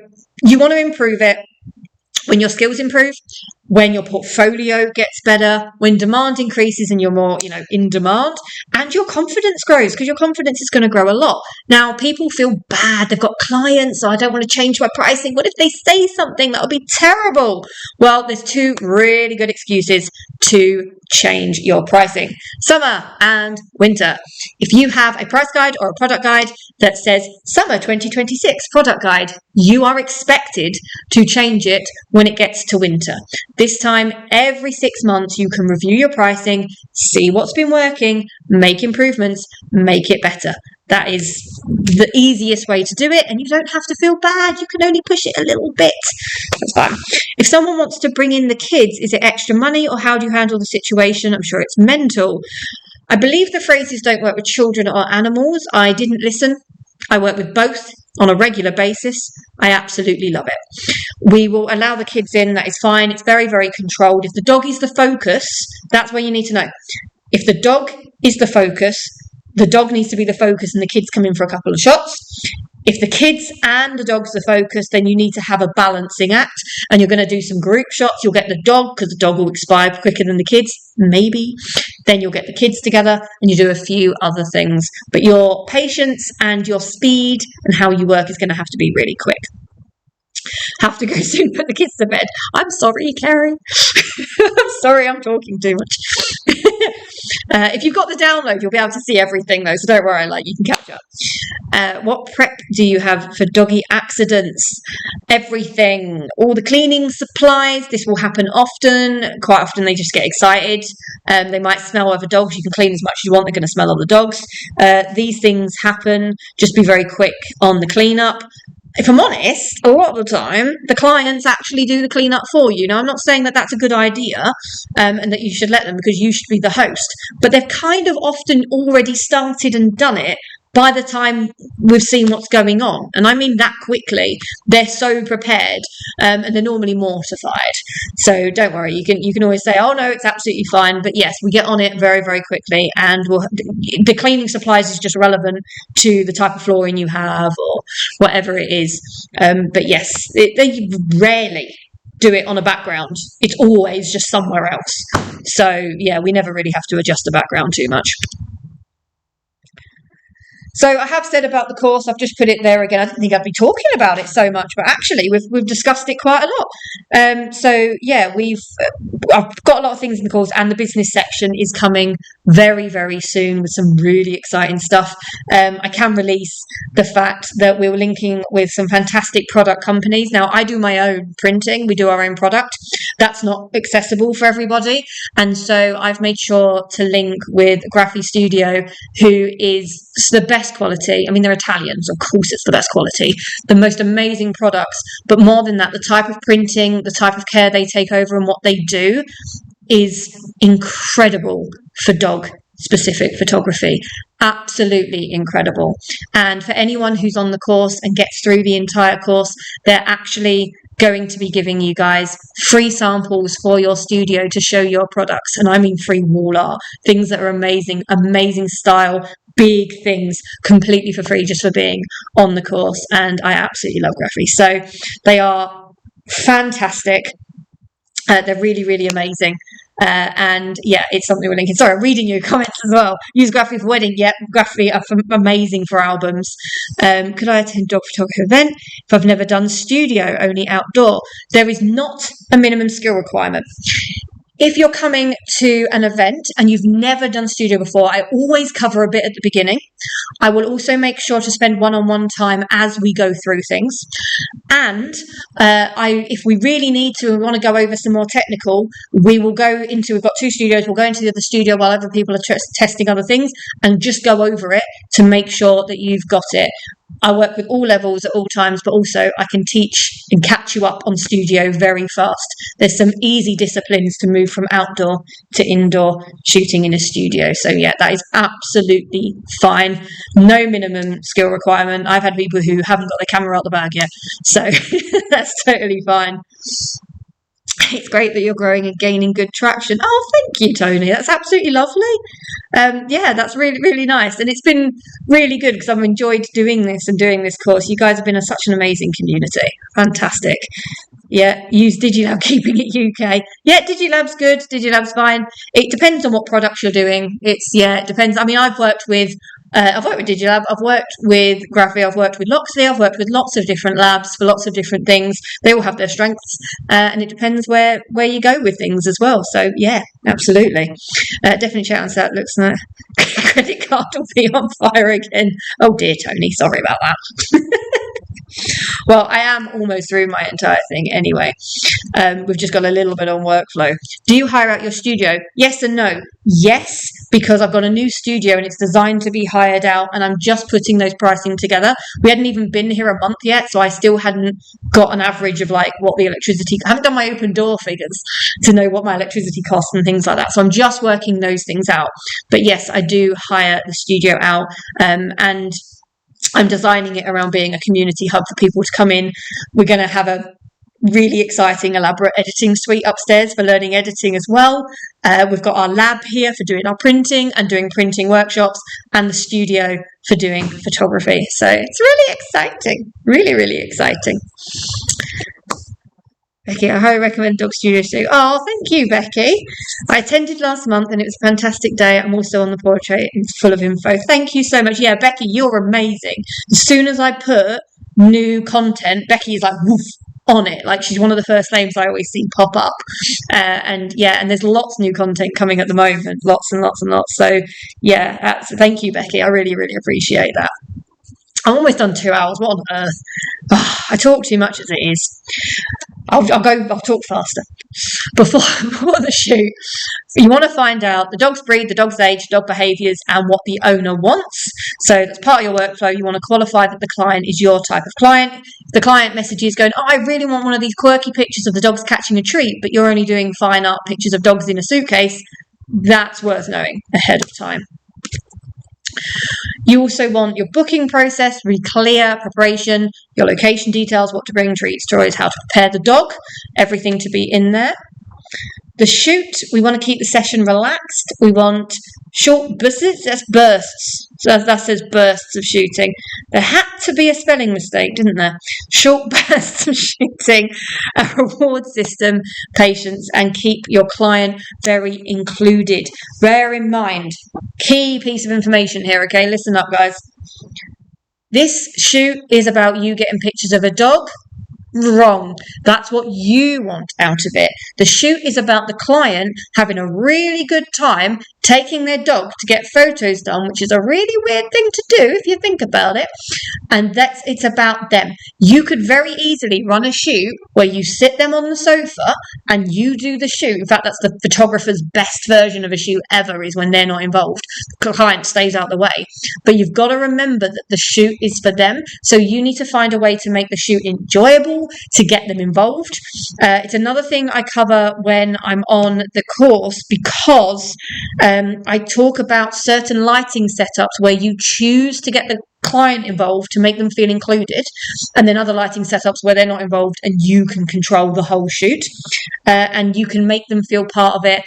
you want to improve it when your skills improve, when your portfolio gets better, when demand increases and you're more, in demand, and your confidence grows, because your confidence is going to grow a lot. Now, people feel bad. They've got clients, so I don't want to change my pricing. What if they say something that would be terrible? Well, there's 2 really good excuses to change your pricing: summer and winter. If you have a price guide or a product guide that says summer 2026 product guide, you are expected to change it when it gets to winter. This time, every 6 months, you can review your pricing, see what's been working, make improvements, make it better. That is the easiest way to do it, and you don't have to feel bad. You can only push it a little bit. That's fine. If someone wants to bring in the kids, is it extra money, or how do you handle the situation? I'm sure it's mental. I believe the phrases don't work with children or animals. I didn't listen. I work with both on a regular basis. I absolutely love it. We will allow the kids in. That is fine. It's very, very controlled. If the dog is the focus, that's where you need to know. If the dog is the focus, the dog needs to be the focus and the kids come in for a couple of shots. if the kids and the dogs are focused, then you need to have a balancing act, and you're going to do some group shots. You'll get the dog, because the dog will expire quicker than the kids, maybe. Then you'll get the kids together and you do a few other things. But your patience and your speed and how you work is going to have to be really quick. Have to go soon, put the kids to bed. I'm sorry, Carrie. I'm sorry, I'm talking too much. If you've got the download, you'll be able to see everything though, so don't worry, like, you can catch up. What prep do you have for doggy accidents? Everything, all the cleaning supplies. This will happen often. Quite often they just get excited. They might smell other dogs. You can clean as much as you want, they're going to smell other dogs. These things happen. Just be very quick on the cleanup. If I'm honest, a lot of the time, the clients actually do the cleanup for you. Now, I'm not saying that that's a good idea and that you should let them, because you should be the host. But they've kind of often already started and done it by the time we've seen what's going on. And I mean that quickly. They're so prepared and they're normally mortified. So don't worry, you can always say, oh no, it's absolutely fine. But yes, we get on it very, very quickly, and the cleaning supplies is just relevant to the type of flooring you have or whatever it is. But yes, they rarely do it on a background. It's always just somewhere else. So yeah, we never really have to adjust the background too much. So I have said about the course, I've just put it there again. I didn't think I'd be talking about it so much, but actually we've discussed it quite a lot. So yeah, I've got a lot of things in the course, and the business section is coming very, very soon with some really exciting stuff. I can release the fact that we're linking with some fantastic product companies. Now, I do my own printing. We do our own product. That's not accessible for everybody. And so I've made sure to link with Graphy Studio, who is the best quality. I mean, they're Italians, of course it's the best quality, the most amazing products, but more than that, the type of printing, the type of care they take over and what they do is incredible for dog specific photography. Absolutely incredible. And for anyone who's on the course and gets through the entire course, they're actually going to be giving you guys free samples for your studio to show your products. And I mean free wall art, things that are amazing, amazing style, big things, completely for free, just for being on the course. And I absolutely love Graphy. So they are fantastic. They're really, really amazing. And yeah, it's something we're linking. Sorry, I'm reading your comments as well. Use Graphy for wedding. Yep, Graphy are amazing for albums. Could I attend dog photography event if I've never done studio, only outdoor? There is not a minimum skill requirement. If you're coming to an event and you've never done studio before, I always cover a bit at the beginning. I will also make sure to spend one-on-one time as we go through things. And if we really need to and want to go over some more technical, we've got two studios, we'll go into the other studio while other people are testing other things and just go over it to make sure that you've got it. I work with all levels at all times, but also I can teach and catch you up on studio very fast. There's some easy disciplines to move from outdoor to indoor shooting in a studio. So yeah, that is absolutely fine. No minimum skill requirement. I've had people who haven't got their camera out the bag yet. So that's totally fine. It's great that you're growing and gaining good traction. Oh, thank you, Tony. That's absolutely lovely. Yeah, that's really, really nice. And it's been really good because I've enjoyed doing this and doing this course. You guys have been such an amazing community. Fantastic. Yeah, use Digilab, keeping it UK. Yeah, Digilab's good. Digilab's fine. It depends on what products you're doing. It depends. I mean, I've worked with Digilab, I've worked with Graphy, I've worked with Loxley, I've worked with lots of different labs for lots of different things. They all have their strengths, and it depends where you go with things as well. So yeah, absolutely. Definitely check out that. Looks like credit card will be on fire again. Oh dear, Tony, sorry about that. Well, I am almost through my entire thing anyway. We've just got a little bit on workflow. Do you hire out your studio? Yes and no. Yes, because I've got a new studio and it's designed to be hired out, and I'm just putting those pricing together. We hadn't even been here a month yet, so I still hadn't got an average of like what the electricity. I haven't done my open door figures to know what my electricity costs and things like that. So I'm just working those things out. But yes, I do hire the studio out, and I'm designing it around being a community hub for people to come in. We're going to have a really exciting, elaborate editing suite upstairs for learning editing as well. We've got our lab here for doing our printing and doing printing workshops, and the studio for doing photography. So it's really exciting, really, really exciting. Becky, I highly recommend Dog Studio too. Oh, thank you, Becky. I attended last month and it was a fantastic day. I'm also on the Pawtrait. It's full of info. Thank you so much. Yeah, Becky, you're amazing. As soon as I put new content, Becky is like, woof, on it. Like, she's one of the first names I always see pop up. And there's lots of new content coming at the moment. Lots and lots and lots. So, yeah, thank you, Becky. I really, really appreciate that. I'm almost done 2 hours. What on earth? Oh, I talk too much as it is. I'll talk faster. Before the shoot, you want to find out the dog's breed, the dog's age, dog behaviours, and what the owner wants. So that's part of your workflow. You want to qualify that the client is your type of client. If the client messages going, oh, I really want one of these quirky pictures of the dogs catching a treat, but you're only doing fine art pictures of dogs in a suitcase, that's worth knowing ahead of time. You also want your booking process, really clear preparation, your location details, what to bring, treats, toys, how to prepare the dog, everything to be in there. The shoot, we want to keep the session relaxed. We want short bursts. That's bursts. So that says bursts of shooting. There had to be a spelling mistake, didn't there? Short bursts of shooting, a reward system, patience, and keep your client very included. Bear in mind, key piece of information here, okay? Listen up, guys. This shoot is about you getting pictures of a dog. Wrong. That's what you want out of it. The shoot is about the client having a really good time taking their dog to get photos done, which is a really weird thing to do if you think about it. And it's about them. You could very easily run a shoot where you sit them on the sofa and you do the shoot. In fact, that's the photographer's best version of a shoot ever, is when they're not involved. The client stays out the way. But you've got to remember that the shoot is for them. So you need to find a way to make the shoot enjoyable, to get them involved. It's another thing I cover when I'm on the course, because I talk about certain lighting setups where you choose to get the client involved to make them feel included, and then other lighting setups where they're not involved and you can control the whole shoot, and you can make them feel part of it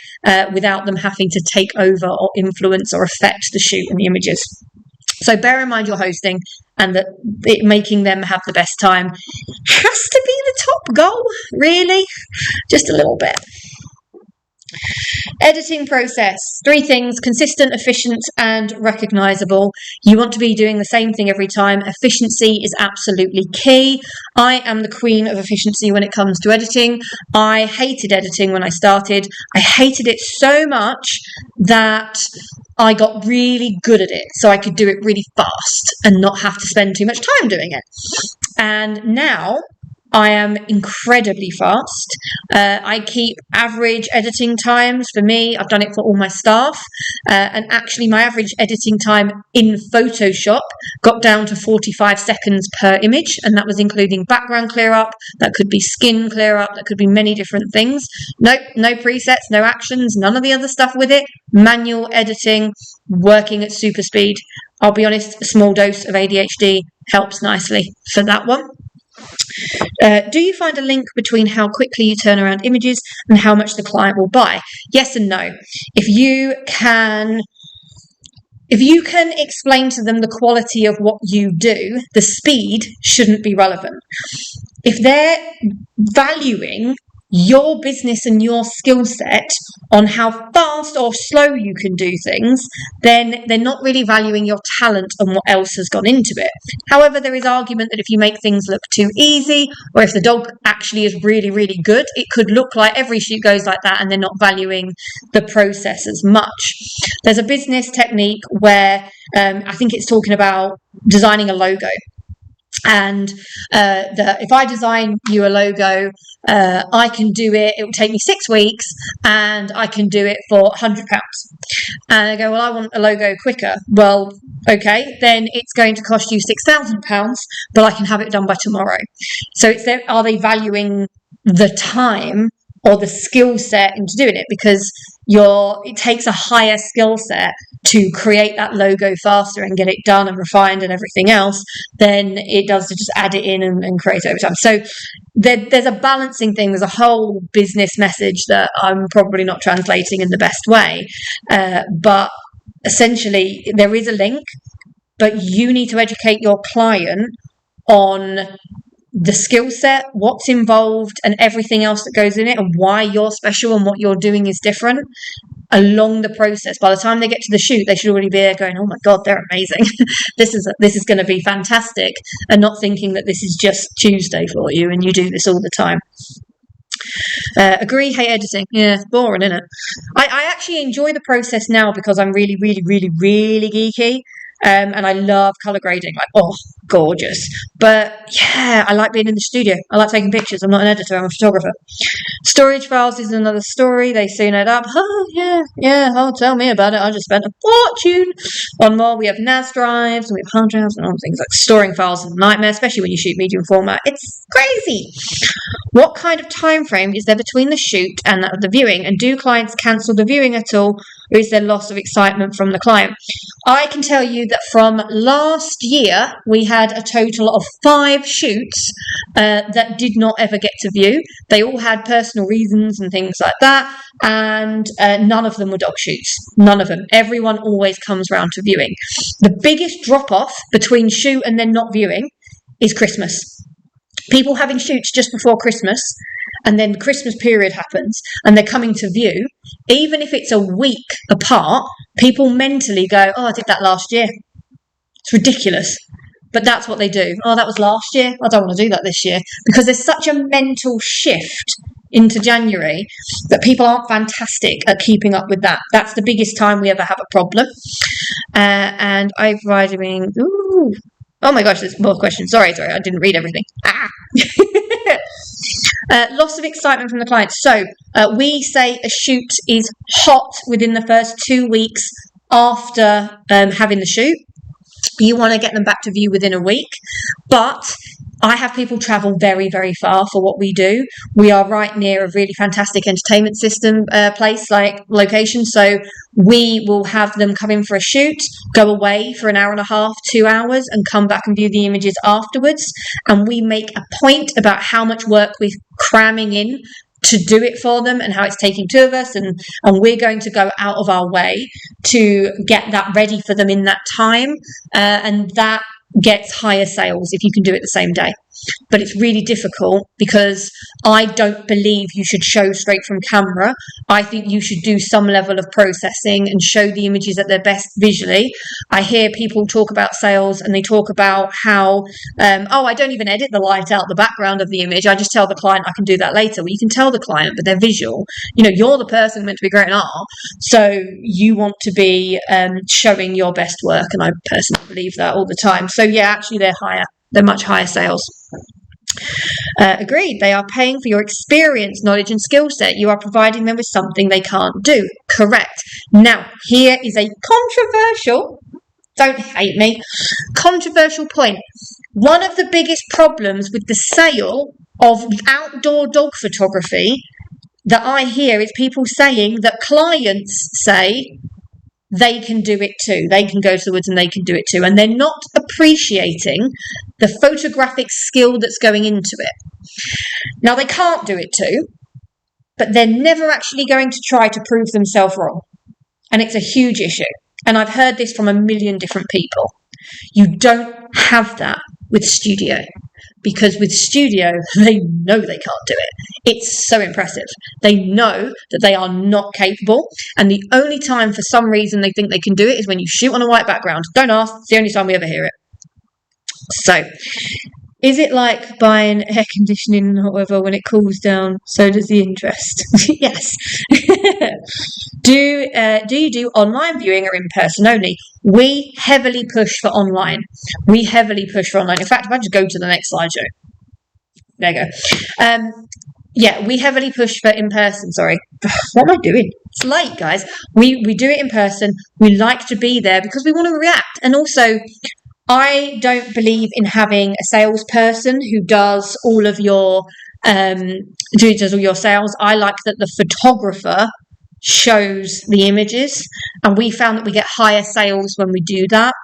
without them having to take over or influence or affect the shoot and the images. So bear in mind you're hosting, and that making them have the best time has to be the top goal, really. Just a little bit. Editing process. 3 things: consistent, efficient, and recognizable. You want to be doing the same thing every time. Efficiency is absolutely key. I am the queen of efficiency when it comes to editing. I hated editing when I started. I hated it so much that I got really good at it, so I could do it really fast and not have to spend too much time doing it. And now I am incredibly fast. I keep average editing times for me. I've done it for all my staff. And actually my average editing time in Photoshop got down to 45 seconds per image. And that was including background clear up. That could be skin clear up. That could be many different things. Nope, no presets, no actions, none of the other stuff with it. Manual editing, working at super speed. I'll be honest, a small dose of ADHD helps nicely for that one. Do you find a link between how quickly you turn around images and how much the client will buy? Yes and no. If you can explain to them the quality of what you do, the speed shouldn't be relevant. If they're valuing your business and your skill set on how fast or slow you can do things, then they're not really valuing your talent and what else has gone into it. However, there is argument that if you make things look too easy, or if the dog actually is really, really good, it could look like every shoot goes like that and they're not valuing the process as much. There's a business technique where I think it's talking about designing a logo. And if I design you a logo, I can do it. It will take me 6 weeks, and I can do it for £100. And I go, well, I want a logo quicker. Well, okay, then it's going to cost you £6,000, but I can have it done by tomorrow. So are they valuing the time or the skill set into doing it? Because it takes a higher skill set to create that logo faster and get it done and refined and everything else than it does to just add it in and create it over time. So there's a balancing thing. There's a whole business message that I'm probably not translating in the best way. But essentially, there is a link, but you need to educate your client on the skill set, what's involved, and everything else that goes in it, and why you're special and what you're doing is different along the process. By the time they get to the shoot, they should already be there going, oh my God, they're amazing. This is going to be fantastic, and not thinking that this is just Tuesday for you and you do this all the time. Agree, hate editing. Yeah, it's boring, isn't it? I actually enjoy the process now because I'm really, really, really, really geeky. And I love color grading, like, oh, gorgeous. But yeah, I like being in the studio. I like taking pictures. I'm not an editor, I'm a photographer. Storage files is another story. They soon add up. Oh, yeah. Oh, tell me about it. I just spent a fortune on more. We have NAS drives, and we have hard drives and all things. Like storing files is a nightmare, especially when you shoot medium format. It's crazy. What kind of time frame is there between the shoot and the viewing? And do clients cancel the viewing at all? Or is there loss of excitement from the client? I can tell you that from last year, we had a total of 5 shoots that did not ever get to view. They all had personal reasons and things like that. And none of them were dog shoots. None of them. Everyone always comes round to viewing. The biggest drop-off between shoot and then not viewing is Christmas. People having shoots just before Christmas, and then the Christmas period happens and they're coming to view, even if it's a week apart, people mentally go, oh, I did that last year. It's ridiculous. But that's what they do. Oh, that was last year. I don't want to do that this year. Because there's such a mental shift into January that people aren't fantastic at keeping up with that. That's the biggest time we ever have a problem. And I'm writing, ooh. Oh my gosh, there's more questions. Sorry, I didn't read everything. Loss of excitement from the client. So we say a shoot is hot within the first 2 weeks after having the shoot. You want to get them back to view within a week. But I have people travel very, very far for what we do. We are right near a really fantastic entertainment system location. So we will have them come in for a shoot, go away for an hour and a half, 2 hours, and come back and view the images afterwards. And we make a point about how much work we're cramming in to do it for them and how it's taking 2 of us. And we're going to go out of our way to get that ready for them in that time. And that gets higher sales if you can do it the same day. But it's really difficult because I don't believe you should show straight from camera. I think you should do some level of processing and show the images at their best visually. I hear people talk about sales and they talk about how, I don't even edit the light out the background of the image. I just tell the client I can do that later. Well, you can tell the client, but they're visual. You're the person meant to be great in art. So you want to be showing your best work. And I personally believe that all the time. So yeah, actually they're higher. They're much higher sales. Agreed. They are paying for your experience, knowledge and skill set. You are providing them with something they can't do. Correct. Now, here is a controversial, don't hate me, controversial point. One of the biggest problems with the sale of outdoor dog photography that I hear is people saying that clients say they can do it too. They can go to the woods and they can do it too. And they're not appreciating the photographic skill that's going into it. Now, they can't do it too, but they're never actually going to try to prove themselves wrong. And it's a huge issue. And I've heard this from a million different people. You don't have that with studio. Because with studio, they know they can't do it. It's so impressive. They know that they are not capable. And the only time, for some reason, they think they can do it is when you shoot on a white background. Don't ask. It's the only time we ever hear it. So, is it like buying air conditioning or whatever when it cools down? So does the interest. Yes. Do you do online viewing or in person only? We heavily push for online. In fact, if I just go to the next slideshow. There you go. We heavily push for in person. Sorry. What am I doing? It's late, guys. We do it in person. We like to be there because we want to react. And also, I don't believe in having a salesperson who does all of your sales. I like that the photographer shows the images, and we found that we get higher sales when we do that,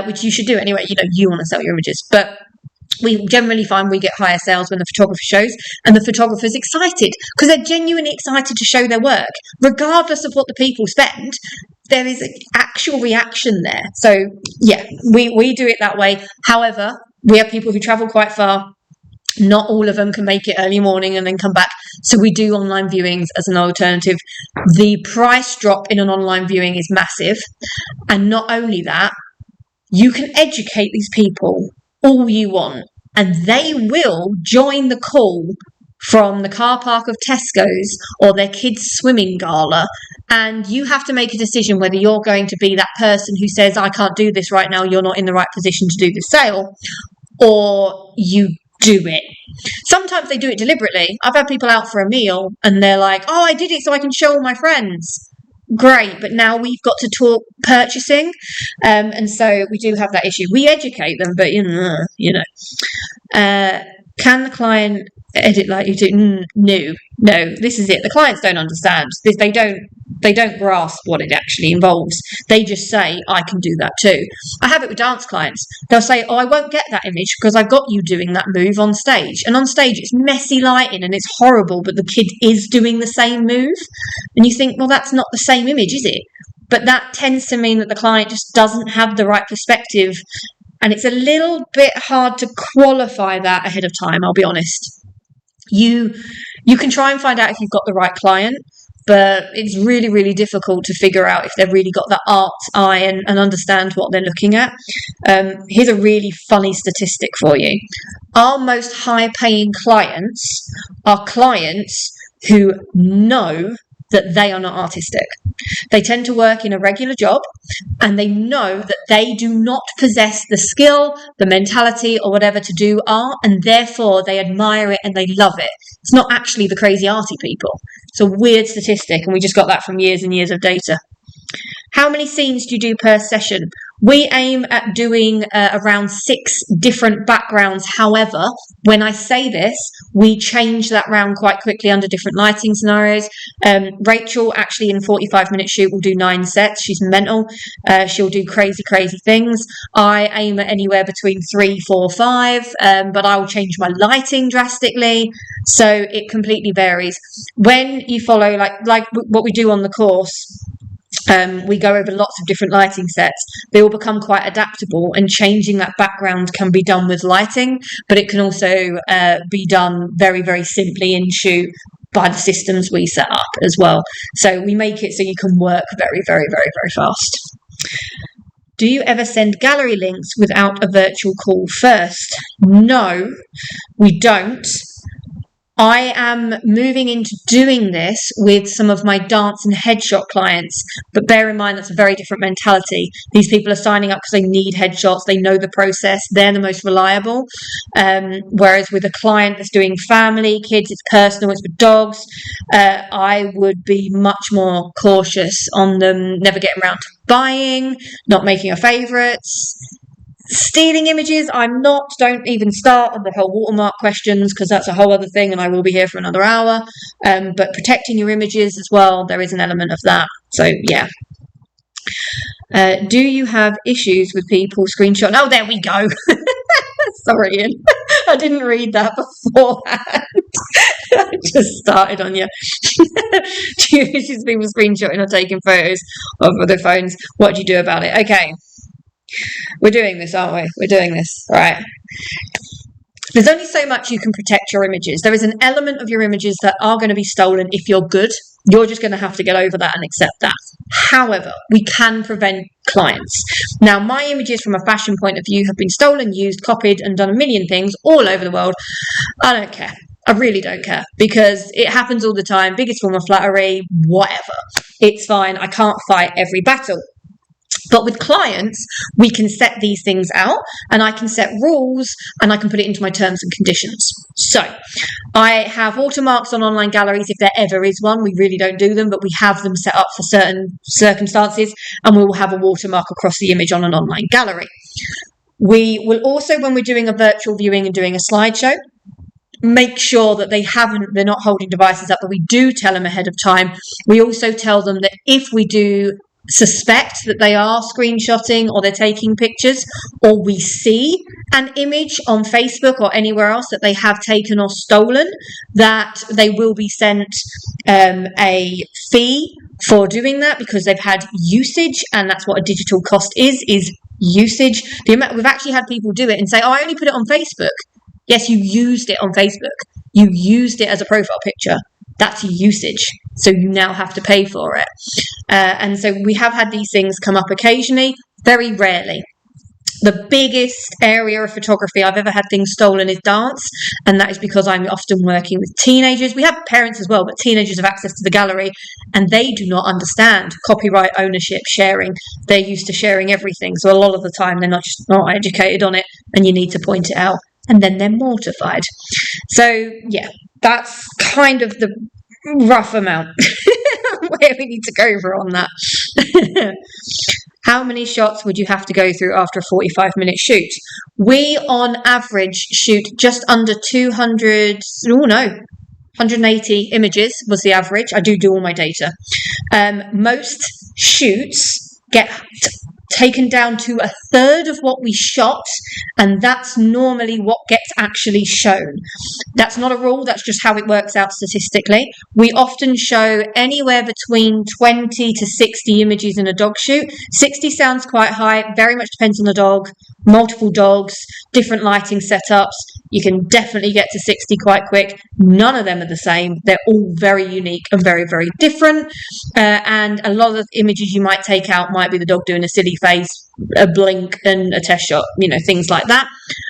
which you should do anyway. You want to sell your images, but we generally find we get higher sales when the photographer shows, and the photographer's excited because they're genuinely excited to show their work. Regardless of what the people spend, there is an actual reaction there. So yeah, we do it that way. However, we have people who travel quite far. Not all of them can make it early morning and then come back. So we do online viewings as an alternative. The price drop in an online viewing is massive. And not only that, you can educate these people all you want, and they will join the call from the car park of Tesco's or their kids' swimming gala, and you have to make a decision whether you're going to be that person who says, I can't do this right now, you're not in the right position to do the sale, or you do it. Sometimes they do it deliberately. I've had people out for a meal and they're like, oh, I did it so I can show all my friends. Great, but now we've got to talk purchasing, and so we do have that issue. We educate them, but can the client edit like you do? No. This is it. The clients don't understand. They don't grasp what it actually involves. They just say, I can do that too. I have it with dance clients. They'll say, oh, I won't get that image because I've got you doing that move on stage. And on stage, it's messy lighting and it's horrible, but the kid is doing the same move. And you think, well, that's not the same image, is it? But that tends to mean that the client just doesn't have the right perspective. And it's a little bit hard to qualify that ahead of time, I'll be honest. You can try and find out if you've got the right client, but it's really, really difficult to figure out if they've really got that art eye and understand what they're looking at. Here's a really funny statistic for you. Our most high-paying clients are clients who know that they are not artistic. They tend to work in a regular job, and they know that they do not possess the skill, the mentality, or whatever to do art, and therefore they admire it and they love it. It's not actually the crazy arty people. It's a weird statistic, and we just got that from years and years of data. How many scenes do you do per session? We aim at doing around 6 different backgrounds. However, when I say this, we change that round quite quickly under different lighting scenarios. Rachel, actually, in a 45-minute shoot, will do 9 sets. She's mental. She'll do crazy, crazy things. I aim at anywhere between 3, 4, 5, but I will change my lighting drastically. So it completely varies. When you follow, like what we do on the course, we go over lots of different lighting sets. They all become quite adaptable, and changing that background can be done with lighting, but it can also be done very, very simply in shoot by the systems we set up as well. So we make it so you can work very, very, very, very fast. Do you ever send gallery links without a virtual call first? No, we don't. I am moving into doing this with some of my dance and headshot clients, but bear in mind that's a very different mentality. These people are signing up because they need headshots, they know the process, they're the most reliable. Whereas with a client that's doing family, kids, it's personal, it's with dogs, I would be much more cautious on them never getting around to buying, not making a favourites. Stealing images, I'm not. Don't even start on the whole watermark questions, because that's a whole other thing and I will be here for another hour. But protecting your images as well, there is an element of that. So yeah. Do you have issues with people screenshotting? Oh, there we go. Sorry, Ian. I didn't read that beforehand. I just started on you. Do you have issues with people screenshotting or taking photos of their phones? What do you do about it? Okay. We're doing this, aren't we? We're doing this, right? There's only so much you can protect your images. There is an element of your images that are going to be stolen if you're good. You're just going to have to get over that and accept that. However, we can prevent clients. Now, my images from a fashion point of view have been stolen, used, copied, and done a million things all over the world. I don't care. I really don't care, because it happens all the time. Biggest form of flattery, whatever. It's fine. I can't fight every battle. But with clients, we can set these things out, and I can set rules, and I can put it into my terms and conditions. So I have watermarks on online galleries if there ever is one. We really don't do them, but we have them set up for certain circumstances, and we will have a watermark across the image on an online gallery. We will also, when we're doing a virtual viewing and doing a slideshow, make sure that they're not holding devices up, but we do tell them ahead of time. We also tell them that if we do suspect that they are screenshotting or they're taking pictures, or we see an image on Facebook or anywhere else that they have taken or stolen, that they will be sent a fee for doing that, because they've had usage, and that's what a digital cost is usage. We've actually had people do it and say, oh, I only put it on Facebook. Yes, you used it on Facebook. You used it as a profile picture. That's usage. So you now have to pay for it. And so we have had these things come up occasionally, very rarely. The biggest area of photography I've ever had things stolen is dance. And that is because I'm often working with teenagers. We have parents as well, but teenagers have access to the gallery and they do not understand copyright, ownership, sharing. They're used to sharing everything. So a lot of the time they're not educated on it, and you need to point it out. And then they're mortified. So, yeah, that's kind of the rough amount where we need to go over on that. How many shots would you have to go through after a 45-minute shoot? We, on average, shoot just under 180 images was the average. I do all my data. Most shoots get taken down to a third of what we shot, and that's normally what gets actually shown. That's not a rule, that's just how it works out statistically. We often show anywhere between 20 to 60 images in a dog shoot. 60 sounds quite high, very much depends on the dog, multiple dogs, different lighting setups. You can definitely get to 60 quite quick. None of them are the same. They're all very unique and very, very different. And a lot of the images you might take out might be the dog doing a silly face, a blink and a test shot, things like that.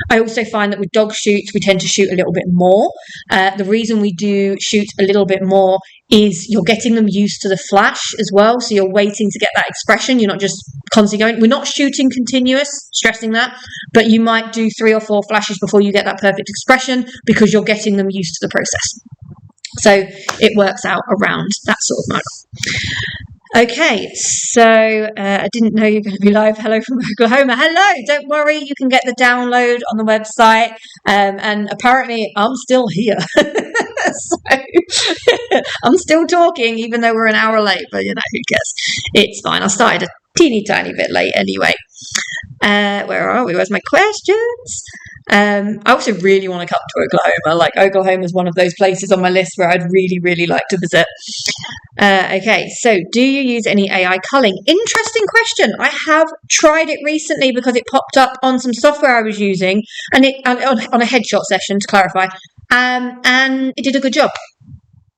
I also find that with dog shoots, we tend to shoot a little bit more. The reason we do shoot a little bit more is you're getting them used to the flash as well. So you're waiting to get that expression. You're not just constantly going. We're not shooting continuous, stressing that, but you might do 3 or 4 flashes before you get that perfect expression, because you're getting them used to the process. So it works out around that sort of mark. Okay, so I didn't know you were going to be live. Hello from Oklahoma. Hello, don't worry, you can get the download on the website. And apparently I'm still here. So I'm still talking, even though we're an hour late, but who cares? It's fine. I started a teeny tiny bit late anyway. Where are we? Where's my questions? I also really want to come to Oklahoma. Like, Oklahoma is one of those places on my list where I'd really, really like to visit. Okay, so do you use any AI culling? Interesting question. I have tried it recently because it popped up on some software I was using, and on a headshot session, to clarify, and it did a good job.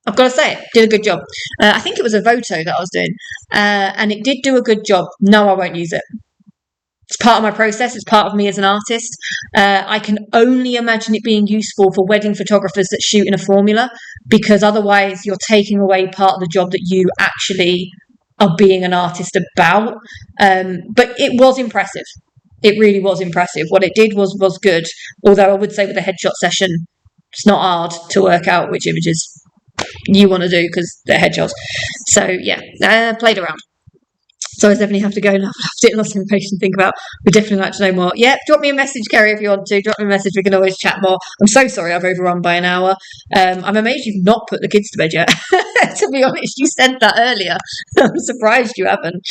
I've got to say, it did a good job. I think it was a Voto that I was doing, and it did do a good job. No, I won't use it. It's part of my process. It's part of me as an artist. I can only imagine it being useful for wedding photographers that shoot in a formula, because otherwise you're taking away part of the job that you actually are being an artist about. But it was impressive. It really was impressive. What it did was good. Although I would say with a headshot session, it's not hard to work out which images you want to do because they're headshots. So yeah, played around. So I definitely have to go now. I've got lots of information to think about. We'd definitely like to know more. Yeah, drop me a message, Kerry, if you want to. Drop me a message. We can always chat more. I'm so sorry I've overrun by an hour. I'm amazed you've not put the kids to bed yet. To be honest, you said that earlier. I'm surprised you haven't.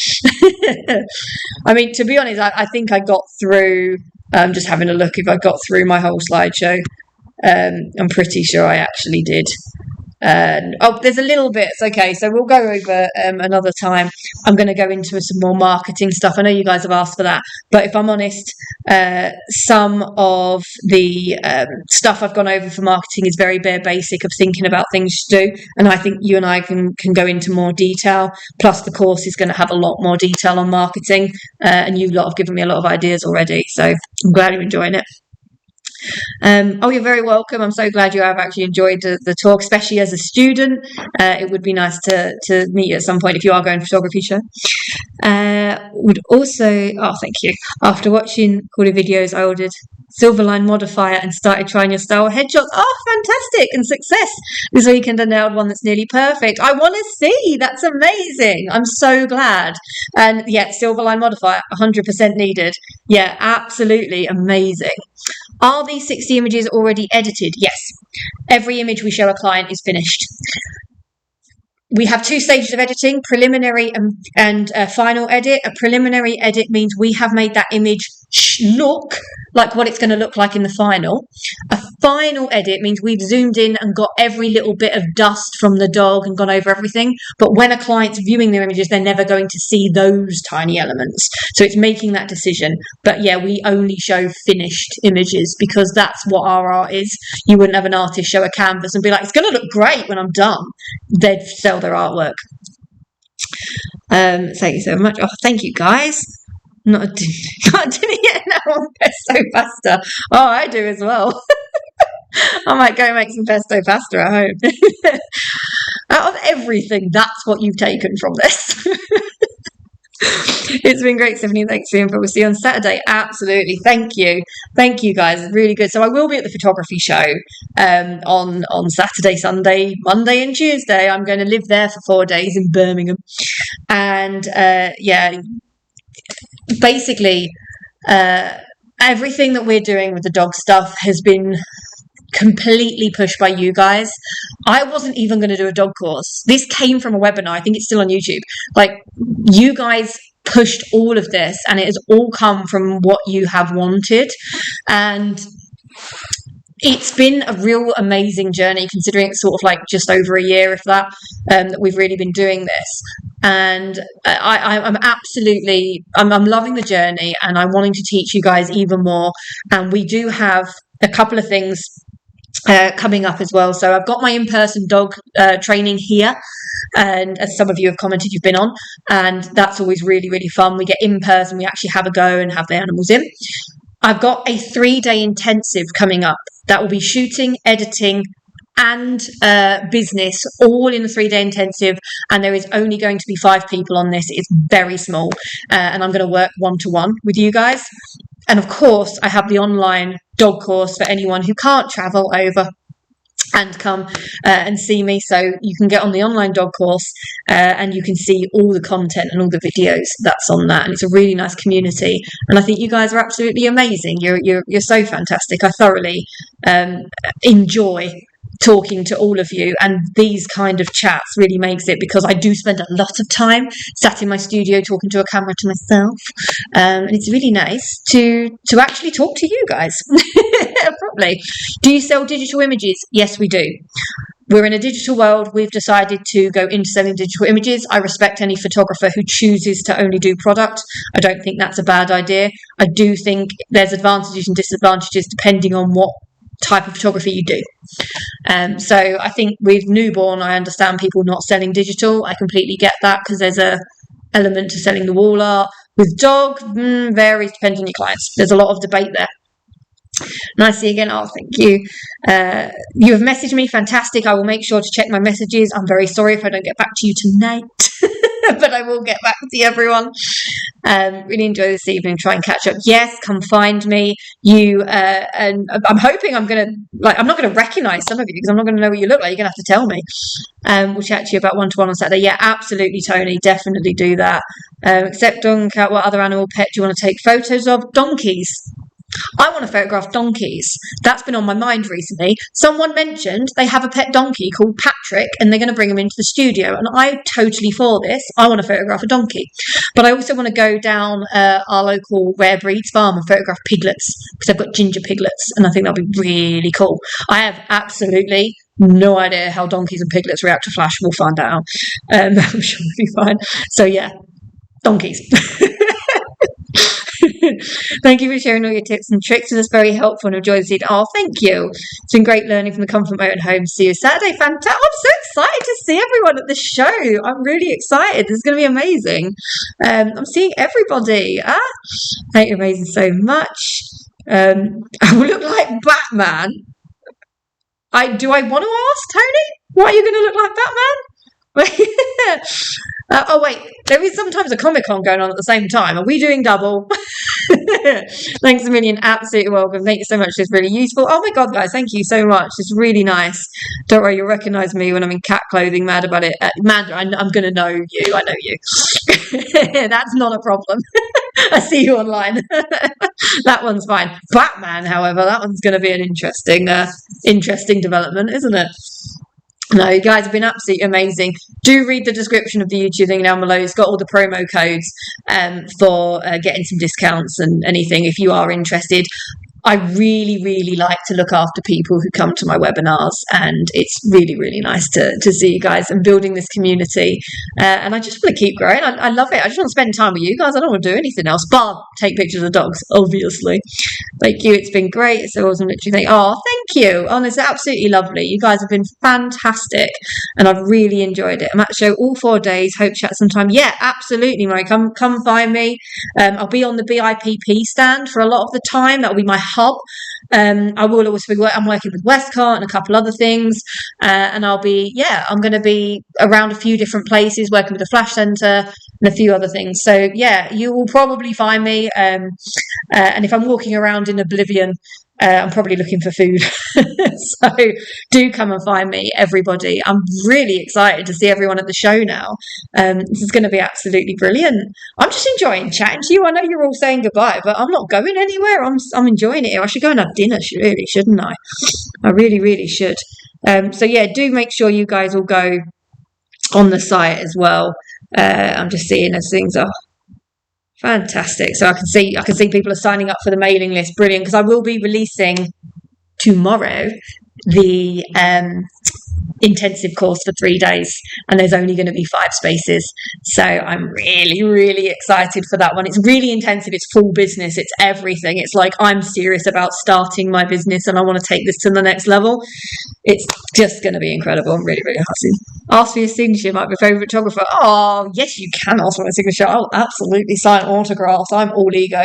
I mean, to be honest, I think I got through, just having a look if I got through my whole slideshow. I'm pretty sure I actually did. There's a little bit. Okay, so we'll go over another time. I'm going to go into some more marketing stuff. I know you guys have asked for that, but if I'm honest, some of the stuff I've gone over for marketing is very bare basic of thinking about things to do, and I think you and I can go into more detail. Plus, the course is going to have a lot more detail on marketing, and you lot have given me a lot of ideas already, so I'm glad you're enjoying it. You're very welcome. I'm so glad you have actually enjoyed the talk, especially as a student. It would be nice to meet you at some point if you are going to photography show. Would also, thank you. After watching all the videos, I ordered Silverline modifier and started trying your style headshots. Oh, fantastic, and success. This weekend I nailed one that's nearly perfect. I want to see. That's amazing. I'm so glad. And yeah, Silverline modifier, 100% needed. Yeah, absolutely amazing. Are these 60 images already edited? Yes. Every image we show a client is finished. We have 2 stages of editing, preliminary and final edit. A preliminary edit means we have made that image look like what it's going to look like in the final. A final edit means we've zoomed in and got every little bit of dust from the dog and gone over everything. But when a client's viewing their images, they're never going to see those tiny elements. So it's making that decision. But yeah, we only show finished images because that's what our art is. You wouldn't have an artist show a canvas and be like, it's going to look great when I'm done. They'd sell their artwork. Thank you so much. Oh, thank you guys. Not doing it yet now on pesto pasta. Oh, I do as well. I might go make some pesto pasta at home. Out of everything, that's what you've taken from this. It's been great, Stephanie. Thanks for the info. We'll see you on Saturday. Absolutely. Thank you. Thank you, guys. It's really good. So I will be at the photography show on Saturday, Sunday, Monday and Tuesday. I'm going to live there for 4 days in Birmingham. And yeah, basically everything that we're doing with the dog stuff has been completely pushed by you guys. I wasn't even going to do a dog course. This came from a webinar. I think it's still on YouTube. Like, you guys pushed all of this, and it has all come from what you have wanted. And it's been a real amazing journey, considering it's sort of like just over a year, if that we've really been doing this. And I'm absolutely, I'm loving the journey, and I'm wanting to teach you guys even more. And we do have a couple of things coming up as well. So I've got my in-person dog training here, and as some of you have commented, you've been on, and that's always really, really fun. We get in person, we actually have a go and have the animals in. I've got a 3-day intensive coming up that will be shooting, editing, and business all in a 3-day intensive, and there is only going to be 5 people on this. It's very small, and I'm going to work one-to-one with you guys. And of course, I have the online dog course for anyone who can't travel over and come and see me. So you can get on the online dog course and you can see all the content and all the videos that's on that. And it's a really nice community. And I think you guys are absolutely amazing. You're so fantastic. I thoroughly enjoy talking to all of you, and these kind of chats really makes it, because I do spend a lot of time sat in my studio talking to a camera to myself, and it's really nice to actually talk to you guys. Probably. Do you sell digital images? Yes, we do. We're in a digital world. We've decided to go into selling digital images. I respect any photographer who chooses to only do product. I don't think that's a bad idea. I do think there's advantages and disadvantages depending on what type of photography you do. So I think with newborn, I understand people not selling digital. I completely get that, because there's a element to selling the wall art. With dog, varies depending on your clients. There's a lot of debate there. Nice to see you again. Oh, thank you. You have messaged me. Fantastic. I will make sure to check my messages. I'm very sorry if I don't get back to you tonight, but I will get back to you, everyone. Really enjoy this evening. Try and catch up. Yes, come find me. You and I'm hoping I'm not gonna recognize some of you, because I'm not gonna know what you look like. You're gonna have to tell me. We'll chat to you about one-to-one on Saturday. Yeah, absolutely, Tony. Definitely do that. Except dog, cat, what other animal pet do you want to take photos of? Donkeys. I want to photograph donkeys. That's been on my mind recently. Someone mentioned they have a pet donkey called Pawtrait, and they're going to bring him into the studio. And I'm totally for this. I want to photograph a donkey. But I also want to go down our local rare breeds farm and photograph piglets, because I've got ginger piglets, and I think that'll be really cool. I have absolutely no idea how donkeys and piglets react to flash. We'll find out. I'm sure it'll be fine. So yeah, donkeys. Thank you for sharing all your tips and tricks. It was very helpful and enjoyed the evening. Oh, thank you. It's been great learning from the comfort of my own home. See you Saturday. Fantastic. I'm so excited to see everyone at the show. I'm really excited. This is going to be amazing. I'm seeing everybody. Thank you, amazing so much. I will look like Batman. Do I want to ask, Tony? Why are you going to look like Batman? Oh wait, there is sometimes a Comic-Con going on at the same time. Are we doing double? Thanks a million. Absolutely welcome. Thank you so much. It's really useful. Oh my god, guys, thank you so much. It's really nice. Don't worry, you'll recognize me when I'm in cat clothing. Mad about it. Amanda, I'm going to know you. I know you. That's not a problem. I see you online. That one's fine. Batman, however, that one's going to be an interesting development, isn't it? No, you guys have been absolutely amazing. Do read the description of the YouTube thing down below. It's got all the promo codes for getting some discounts and anything if you are interested. I really, really like to look after people who come to my webinars, and it's really, really nice to see you guys and building this community. And I just want to keep growing. I love it. I just want to spend time with you guys. I don't want to do anything else but take pictures of dogs, obviously. Thank you. It's been great. So I wasn't literally thinking, oh, thank you. Oh, it's absolutely lovely. You guys have been fantastic, and I've really enjoyed it. I'm at the show all 4 days. Hope chat sometime. Yeah, absolutely, Mike. Come find me. I'll be on the BIPP stand for a lot of the time. That'll be my hub. I will always be I'm working with Westcott and a couple other things, and I'm going to be around a few different places working with the Flash Centre and a few other things. So yeah, you will probably find me, and if I'm walking around in oblivion, I'm probably looking for food. So do come and find me, everybody. I'm really excited to see everyone at the show now. This is going to be absolutely brilliant. I'm just enjoying chatting to you. I know you're all saying goodbye, but I'm not going anywhere. I'm enjoying it here. I should go and have dinner, really, shouldn't I? I really, really should. So yeah, do make sure you guys all go on the site as well. I'm just seeing as things are fantastic. So I can see people are signing up for the mailing list. Brilliant, because I will be releasing tomorrow the intensive course for 3 days, and there's only going to be 5 spaces. So I'm really, really excited for that one. It's really intensive. It's full business. It's everything. It's like I'm serious about starting my business and I want to take this to the next level. It's just going to be incredible. I'm really, really happy. Ask for your signature, might be a favourite photographer. Oh, yes, you can ask for my signature. I'll absolutely sign autographs. I'm all ego.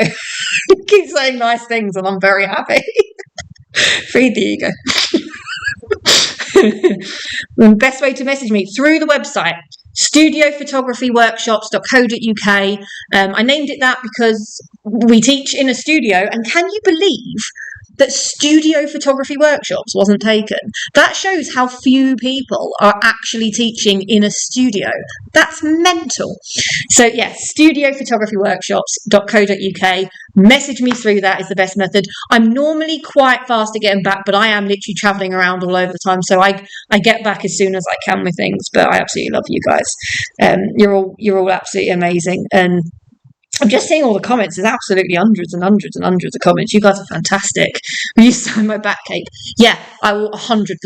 Keep saying nice things and I'm very happy. Feed the ego. The best way to message me through the website, studiophotographyworkshops.co.uk. I named it that because we teach in a studio, and can you believe that studio photography workshops wasn't taken? That shows how few people are actually teaching in a studio. That's mental. So yes, studiophotographyworkshops.co.uk. Message me through that is the best method. I'm normally quite fast at getting back, but I am literally traveling around all over the time. So I get back as soon as I can with things, but I absolutely love you guys. You're all absolutely amazing. And I'm just seeing all the comments. There's absolutely hundreds and hundreds and hundreds of comments. You guys are fantastic. Will you sign my back cape? Yeah, I will 100%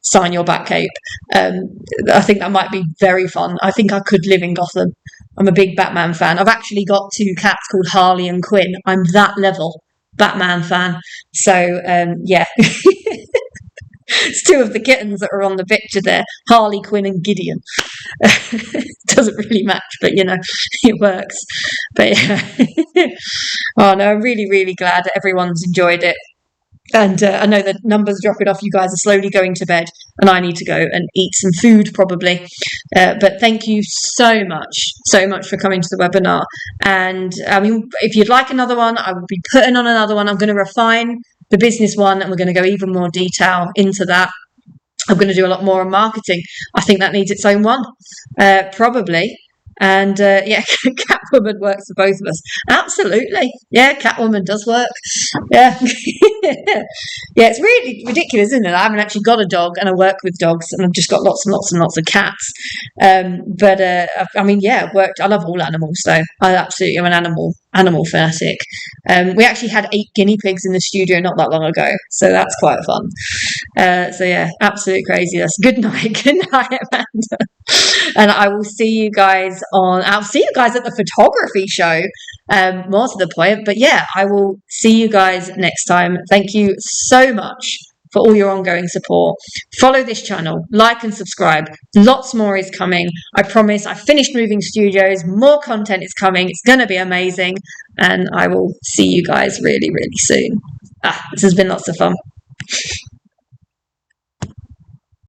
sign your back cape. I think that might be very fun. I think I could live in Gotham. I'm a big Batman fan. I've actually got 2 cats called Harley and Quinn. I'm that level Batman fan. So, yeah. It's 2 of the kittens that are on the picture there, Harley Quinn and Gideon. Doesn't really match, but it works. But yeah. Oh no, I'm really, really glad that everyone's enjoyed it. And I know the numbers dropping off. You guys are slowly going to bed, and I need to go and eat some food probably. But thank you so much for coming to the webinar. And I mean, if you'd like another one, I will be putting on another one. I'm going to refine the business one, and we're going to go even more detail into that. I'm going to do a lot more on marketing. I think that needs its own one, probably. And yeah, Catwoman works for both of us. Absolutely. Yeah, Catwoman does work. Yeah. Yeah, it's really ridiculous, isn't it? I haven't actually got a dog, and I work with dogs, and I've just got lots and lots and lots of cats. But I mean, yeah, I love all animals, though. I absolutely am an animal fanatic. We actually had 8 guinea pigs in the studio not that long ago, so that's quite fun. So yeah, absolute craziness. Good night, Amanda. And I will see you guys I'll see you guys at the photography show, more to the point. But yeah, I will see you guys next time. Thank you so much for all your ongoing support. Follow this channel, like and subscribe. Lots more is coming. I promise. I finished moving studios. More content is coming. It's going to be amazing. And I will see you guys really, really soon. This has been lots of fun.